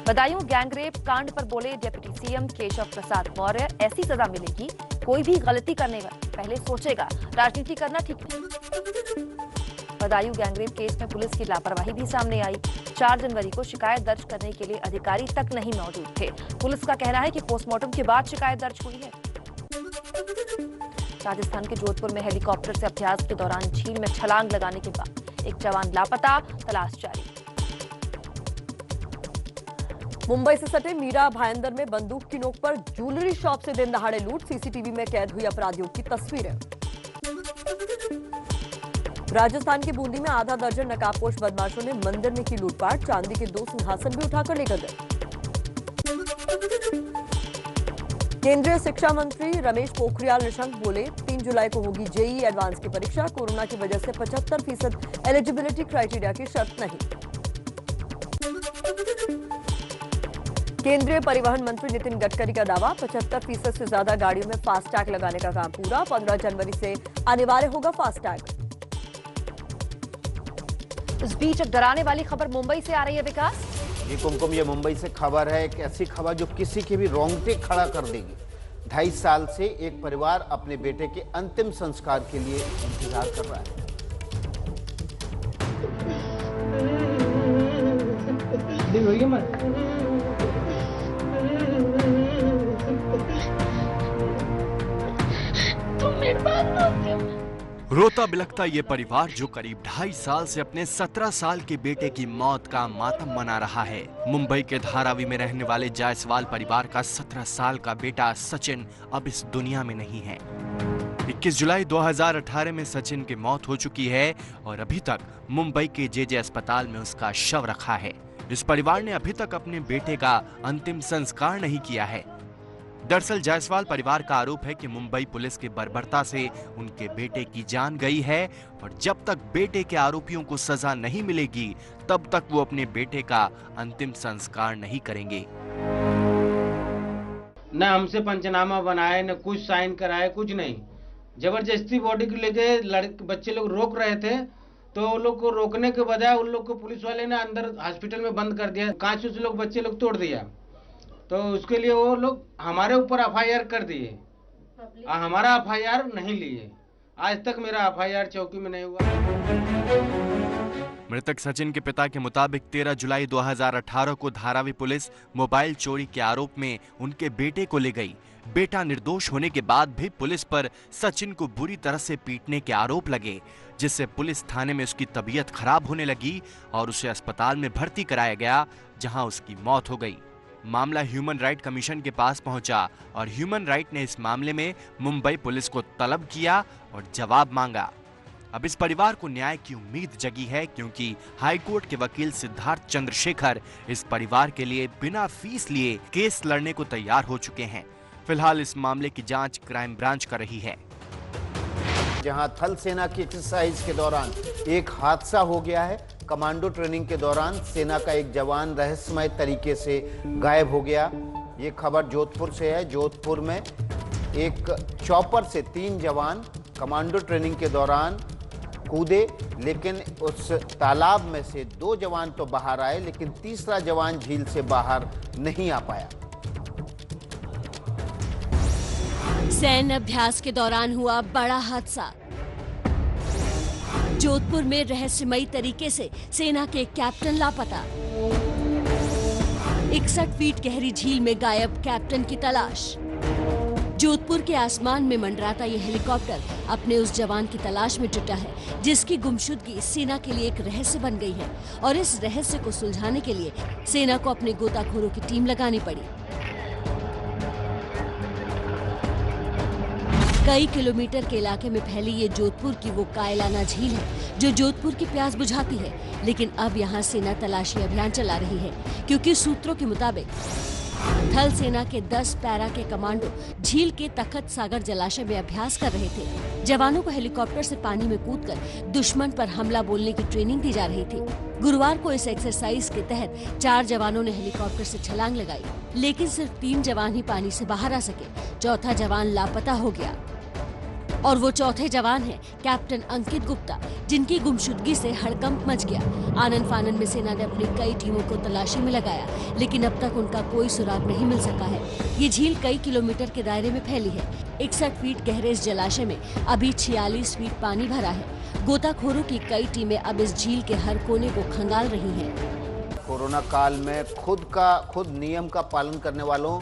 बदायूं गैंगरेप कांड पर बोले डिप्टी सीएम केशव प्रसाद मौर्य, ऐसी सजा मिलेगी, कोई भी गलती करने वाला पहले सोचेगा, राजनीति करना ठीक नहीं। बदायूं गैंगरेप केस में पुलिस की लापरवाही भी सामने आई। 4 जनवरी को शिकायत दर्ज करने के लिए अधिकारी तक नहीं मौजूद थे। पुलिस का कहना है कि पोस्टमार्टम के बाद शिकायत दर्ज हुई है। राजस्थान के जोधपुर में हेलीकॉप्टर से अभ्यास के दौरान झील में छलांग लगाने के बाद एक जवान लापता, तलाश जारी। मुंबई से सटे मीरा भाईंदर में बंदूक की नोक पर ज्वेलरी शॉप से दिन दहाड़े लूट, सीसीटीवी में कैद हुई अपराधियों की तस्वीरें। राजस्थान के बूंदी में आधा दर्जन नकाबपोश बदमाशों ने मंदिर में की लूटपाट, चांदी के 2 सिंहासन भी उठाकर लेकर गए। केंद्रीय शिक्षा मंत्री रमेश पोखरियाल निशंक बोले, 3 जुलाई को होगी जेईई एडवांस की परीक्षा, कोरोना की वजह से 75% एलिजिबिलिटी क्राइटेरिया की शर्त नहीं। केंद्रीय परिवहन मंत्री नितिन गडकरी का दावा, 75% से ज्यादा गाड़ियों में फास्टैग लगाने का काम पूरा, 15 जनवरी से अनिवार्य होगा फास्टैग। इस बीच एक डराने वाली खबर मुंबई से आ रही है विकास। ये कुमकुम, ये मुंबई से खबर है, एक ऐसी खबर जो किसी के भी रोंगटे खड़ा कर देगी। 2.5 साल से एक परिवार अपने बेटे के अंतिम संस्कार के लिए इंतजार कर रहा है। रोता बिलखता ये परिवार जो करीब 2.5 साल से अपने 17 साल के बेटे की मौत का मातम मना रहा है। मुंबई के धारावी में रहने वाले जायसवाल परिवार का 17 साल का बेटा सचिन अब इस दुनिया में नहीं है। 21 जुलाई 2018 में सचिन की मौत हो चुकी है और अभी तक मुंबई के जेजे अस्पताल में उसका शव रखा है। इस परिवार ने अभी तक अपने बेटे का अंतिम संस्कार नहीं किया है। दरअसल जायसवाल परिवार का आरोप है कि मुंबई पुलिस की बर्बरता से उनके बेटे की जान गई है और जब तक बेटे के आरोपियों को सजा नहीं मिलेगी तब तक वो अपने बेटे का अंतिम संस्कार नहीं करेंगे। न हमसे पंचनामा बनाए, न कुछ साइन कराए, कुछ नहीं। जबरदस्ती बॉडी को लेके बच्चे लोग रोक रहे थे, तो उन लोग को रोकने के बजाय उन लोग को पुलिस वाले ने अंदर हॉस्पिटल में बंद कर दिया। कांच से लोग बच्चे लोग तोड़ दिया, तो उसके लिए वो लोग हमारे ऊपर एफआईआर कर दिए, हमारा एफआईआर नहीं लिए। आज तक मेरा एफआईआर चौकी में नहीं हुआ। मृतक सचिन के पिता के मुताबिक 13 जुलाई 2018 को धारावी पुलिस मोबाइल चोरी के आरोप में उनके बेटे को ले गई। बेटा निर्दोष होने के बाद भी पुलिस पर सचिन को बुरी तरह से पीटने के आरोप लगे, जिससे पुलिस थाने में उसकी तबीयत खराब होने लगी और उसे अस्पताल में भर्ती कराया गया, जहां उसकी मौत हो गई। मामला ह्यूमन राइट कमीशन के पास पहुंचा और ह्यूमन राइट ने इस मामले में मुंबई पुलिस को तलब किया और जवाब मांगा। अब इस परिवार को न्याय की उम्मीद जगी है, क्योंकि हाईकोर्ट के वकील सिद्धार्थ चंद्रशेखर इस परिवार के लिए बिना फीस लिए केस लड़ने को तैयार हो चुके हैं। फिलहाल इस मामले की जांच क्राइम ब्रांच कर रही है। जहां थल सेना की एक्सरसाइज के दौरान एक हादसा हो गया है। कमांडो ट्रेनिंग के दौरान सेना का एक जवान रहस्यमय तरीके से गायब हो गया। ये खबर जोधपुर से है। जोधपुर में एक चॉपर से 3 जवान कमांडो ट्रेनिंग के दौरान कूदे, लेकिन उस तालाब में से 2 जवान तो बाहर आए, लेकिन तीसरा जवान झील से बाहर नहीं आ पाया। सैन्य अभ्यास के दौरान हुआ बड़ा हादसा। जोधपुर में रहस्यमयी तरीके से सेना के कैप्टन लापता। 61 फीट गहरी झील में गायब कैप्टन की तलाश। जोधपुर के आसमान में मंडराता ये हेलीकॉप्टर अपने उस जवान की तलाश में जुटा है जिसकी गुमशुदगी सेना के लिए एक रहस्य बन गई है और इस रहस्य को सुलझाने के लिए सेना को अपने गोताखोरों की टीम लगानी पड़ी। कई किलोमीटर के इलाके में फैली ये जोधपुर की वो कायलाना झील है जो जोधपुर की प्यास बुझाती है, लेकिन अब यहाँ सेना तलाशी अभियान चला रही है क्योंकि सूत्रों के मुताबिक थल सेना के 10 पैरा के कमांडो झील के तखत सागर जलाशय में अभ्यास कर रहे थे। जवानों को हेलीकॉप्टर से पानी में कूदकर दुश्मन पर हमला बोलने की ट्रेनिंग दी जा रही थी। गुरुवार को इस एक्सरसाइज के तहत 4 जवानों ने हेलीकॉप्टर से छलांग लगाई, लेकिन सिर्फ 3 जवान ही पानी से बाहर आ सके। चौथा जवान लापता हो गया और वो चौथे जवान हैं कैप्टन अंकित गुप्ता, जिनकी गुमशुदगी से हड़कंप मच गया। आनन फानन में सेना ने अपनी कई टीमों को तलाशी में लगाया, लेकिन अब तक उनका कोई सुराग नहीं मिल सका है। ये झील कई किलोमीटर के दायरे में फैली है। 61 फीट गहरे इस जलाशय में अभी 46 फीट पानी भरा है। गोताखोरों की कई टीमें अब इस झील के हर कोने को खंगाल रही हैं। कोरोना काल में खुद नियम का पालन करने वालों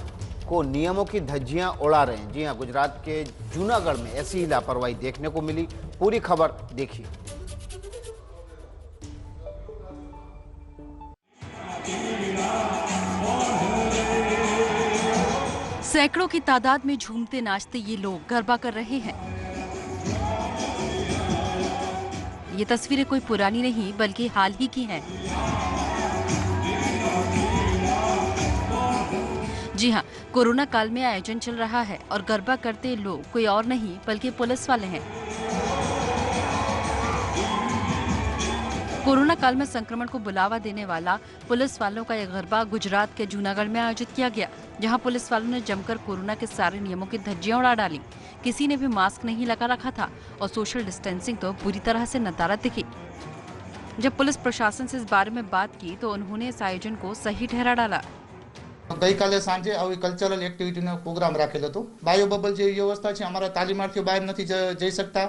को नियमों की धज्जियां उड़ा रहे हैं। जी हां, गुजरात के जूनागढ़ में ऐसी ही लापरवाही देखने को मिली। पूरी खबर देखिए। सैकड़ों की तादाद में झूमते नाचते ये लोग गरबा कर रहे हैं। ये तस्वीरें कोई पुरानी नहीं बल्कि हाल ही की हैं। जी हाँ, कोरोना काल में आयोजन चल रहा है और गरबा करते लोग कोई और नहीं बल्कि पुलिस वाले हैं। कोरोना काल में संक्रमण को बुलावा देने वाला पुलिस वालों का यह गरबा गुजरात के जूनागढ़ में आयोजित किया गया, जहां पुलिस वालों ने जमकर कोरोना के सारे नियमों की धज्जियां उड़ा डाली। किसी ने भी मास्क नहीं लगा रखा था और सोशल डिस्टेंसिंग तो पूरी तरह से नदारद दिखी। जब पुलिस प्रशासन से इस बारे में बात की तो उन्होंने इस आयोजन को सही ठहरा डाला। गई काले सांजे આવી કલ્ચરલ એક્ટિવિટીનો પ્રોગ્રામ રાખેલો હતો। બાયો બબલ જેવી વ્યવસ્થા છે, અમારા તાલીમાર્થીઓ બહાર નથી જઈ શકતા,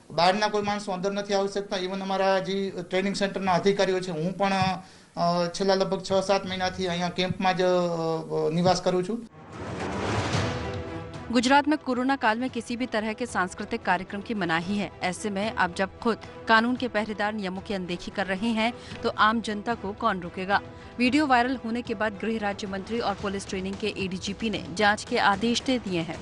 બહારના કોઈ માણસો અંદર નથી આવી શકતા। ઇવન અમારા જે ટ્રેનિંગ સેન્ટરના અધિકારીઓ છે, હું પણ છેલ્લા લગભગ 6-7 મહિનાથી અહીંયા કેમ્પમાં જ નિવાસ કરું છું। गुजरात में कोरोना काल में किसी भी तरह के सांस्कृतिक कार्यक्रम की मनाही है। ऐसे में अब जब खुद कानून के पहरेदार नियमों की अनदेखी कर रहे हैं तो आम जनता को कौन रोकेगा। वीडियो वायरल होने के बाद गृह राज्य मंत्री और पुलिस ट्रेनिंग के एडीजीपी ने जांच के आदेश दे दिए हैं।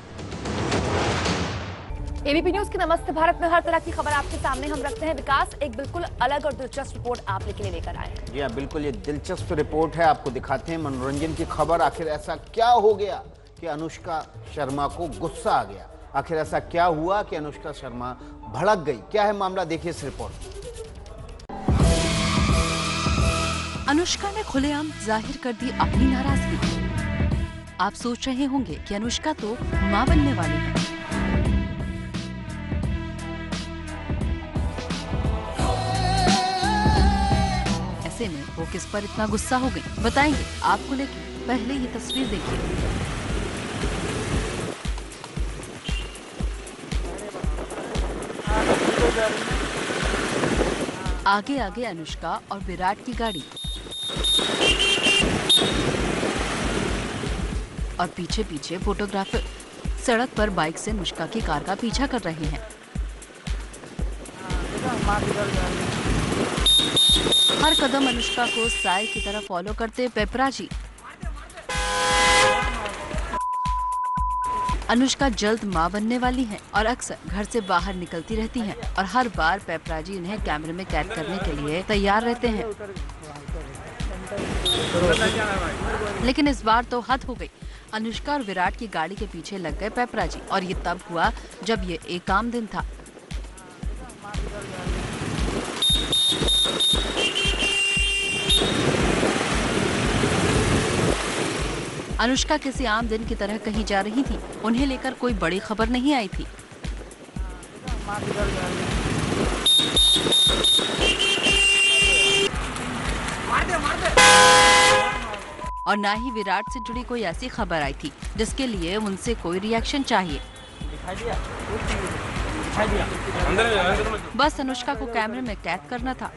एबीपी न्यूज के नमस्ते भारत में हर तरह की खबर आपके सामने हम रखते हैं। विकास, एक बिल्कुल अलग और दिलचस्प रिपोर्ट आप लेके लेकर आए हैं। जी हाँ, बिल्कुल ये दिलचस्प रिपोर्ट है। आपको दिखाते हैं मनोरंजन की खबर। आखिर ऐसा क्या हो गया कि अनुष्का शर्मा को गुस्सा आ गया? आखिर ऐसा क्या हुआ कि अनुष्का शर्मा भड़क गई? क्या है मामला, देखिए इस रिपोर्ट। अनुष्का ने खुलेआम जाहिर कर दी अपनी नाराजगी। आप सोच रहे होंगे कि अनुष्का तो मां बनने वाली है। ऐसे में वो किस पर इतना गुस्सा हो गई, बताएंगे आपको, लेकिन पहले ये तस्वीर देखिए। आगे आगे अनुष्का और विराट की गाड़ी और पीछे पीछे फोटोग्राफर सड़क पर बाइक से अनुष्का की कार का पीछा कर रहे हैं। हर कदम अनुष्का को साय की तरह फॉलो करते पेपराजी। अनुष्का जल्द मां बनने वाली हैं और अक्सर घर से बाहर निकलती रहती हैं और हर बार पेपराजी इन्हें कैमरे में कैद करने के लिए तैयार रहते हैं। लेकिन इस बार तो हद हो गई। अनुष्का और विराट की गाड़ी के पीछे लग गए पेपराजी और ये तब हुआ जब ये एक आम दिन था। अनुष्का किसी आम दिन की तरह कहीं जा रही थी। उन्हें लेकर कोई बड़ी खबर नहीं आई थी। और ना ही विराट से जुड़ी कोई ऐसी खबर आई थी जिसके लिए उनसे कोई रिएक्शन चाहिए। बस अनुष्का को कैमरे में कैद करना था।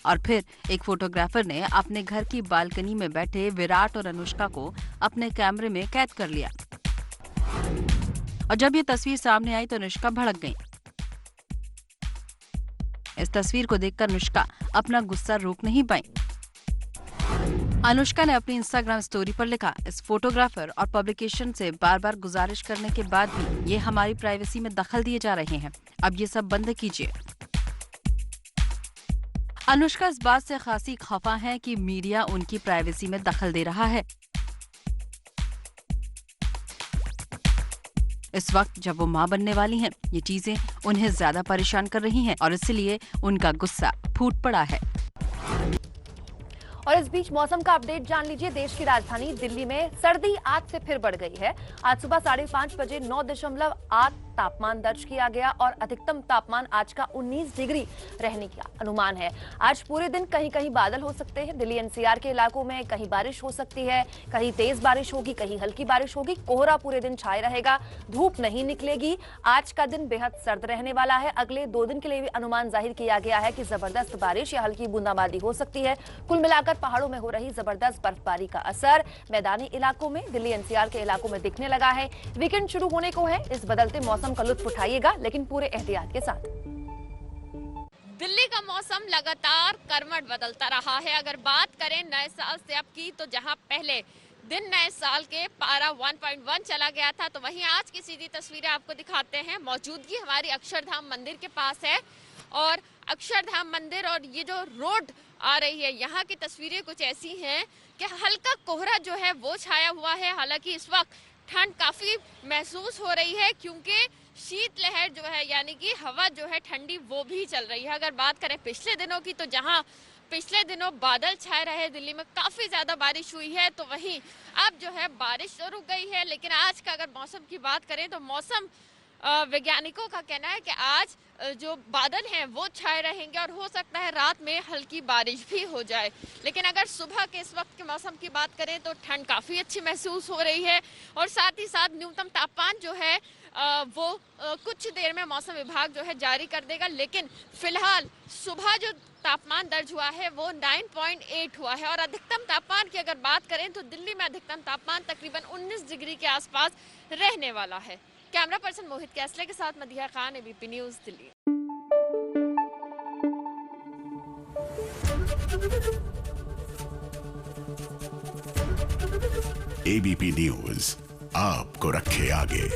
और फिर एक फोटोग्राफर ने अपने घर की बालकनी में बैठे विराट और अनुष्का को अपने कैमरे में कैद कर लिया। और जब ये तस्वीर सामने आई तो अनुष्का भड़क गई। इस तस्वीर को देखकर अनुष्का अपना गुस्सा रोक नहीं पाई। अनुष्का ने अपनी इंस्टाग्राम स्टोरी पर लिखा, इस फोटोग्राफर और पब्लिकेशन से बार बार गुजारिश करने के बाद भी ये हमारी प्राइवेसी में दखल दिए जा रहे हैं, अब ये सब बंद कीजिए। अनुष्का इस बात से खासी खफा है कि मीडिया उनकी प्राइवेसी में दखल दे रहा है। इस वक्त जब वो मां बनने वाली हैं, ये चीजें उन्हें ज्यादा परेशान कर रही हैं और इसलिए उनका गुस्सा फूट पड़ा है। और इस बीच मौसम का अपडेट जान लीजिए। देश की राजधानी दिल्ली में सर्दी आज से फिर बढ़ गई है। आज सुबह 5:30 बजे 9.8 तापमान दर्ज किया गया और अधिकतम तापमान आज का 19 डिग्री रहने का अनुमान है। आज पूरे दिन कहीं कहीं बादल हो सकते हैं। दिल्ली एनसीआर के इलाकों में कहीं बारिश हो सकती है, कहीं तेज बारिश होगी, कहीं हल्की बारिश होगी। कोहरा पूरे दिन छाए रहेगा, धूप नहीं निकलेगी। आज का दिन बेहद सर्द रहने वाला है। अगले 2 दिन के लिए भी अनुमान जाहिर किया गया है कि जबरदस्त बारिश या हल्की बूंदाबांदी हो सकती है। कुल मिलाकर पहाड़ों में हो रही जबरदस्त बर्फबारी का असर मैदानी इलाकों में, दिल्ली एनसीआर के इलाकों में दिखने लगा है। वीकेंड शुरू होने को है, इस बदलते मौसम का लुत्फ उठाइएगा, लेकिन पूरे एहतियात के साथ। दिल्ली का मौसम लगातार करवट बदलता रहा है। अगर बात करें नए साल से अब की, तो जहां पहले दिन नए साल के पारा 1.1 चला गया था, तो वहीं आज की सीधी तस्वीरें आपको दिखाते हैं। मौजूदगी हमारी अक्षरधाम मंदिर के पास है और अक्षरधाम मंदिर और ये जो रोड आ रही है, यहाँ की तस्वीरें कुछ ऐसी हैं कि हल्का कोहरा जो है वो छाया हुआ है। हालांकि इस वक्त ठंड काफी महसूस हो रही है, क्योंकि शीतलहर जो है यानी कि हवा जो है ठंडी वो भी चल रही है। अगर बात करें पिछले दिनों की, तो जहां पिछले दिनों बादल छाए रहे, दिल्ली में काफी ज्यादा बारिश हुई है, तो वहीं अब जो है बारिश तो रुक गई है। लेकिन आज का अगर मौसम की बात करें, तो मौसम वैज्ञानिकों का कहना है कि आज जो बादल हैं वो छाए रहेंगे और हो सकता है रात में हल्की बारिश भी हो जाए। लेकिन अगर सुबह के इस वक्त के मौसम की बात करें, तो ठंड काफ़ी अच्छी महसूस हो रही है और साथ ही साथ न्यूनतम तापमान जो है वो कुछ देर में मौसम विभाग जो है जारी कर देगा। लेकिन फिलहाल सुबह जो तापमान दर्ज हुआ है वो 9.8 हुआ है। और अधिकतम तापमान की अगर बात करें, तो दिल्ली में अधिकतम तापमान तकरीबन 19 डिग्री के आसपास रहने वाला है। कैमरा पर्सन मोहित कैसले के साथ Madiha Khan, ABP news Delhi. ABP news आपको रखे आगे।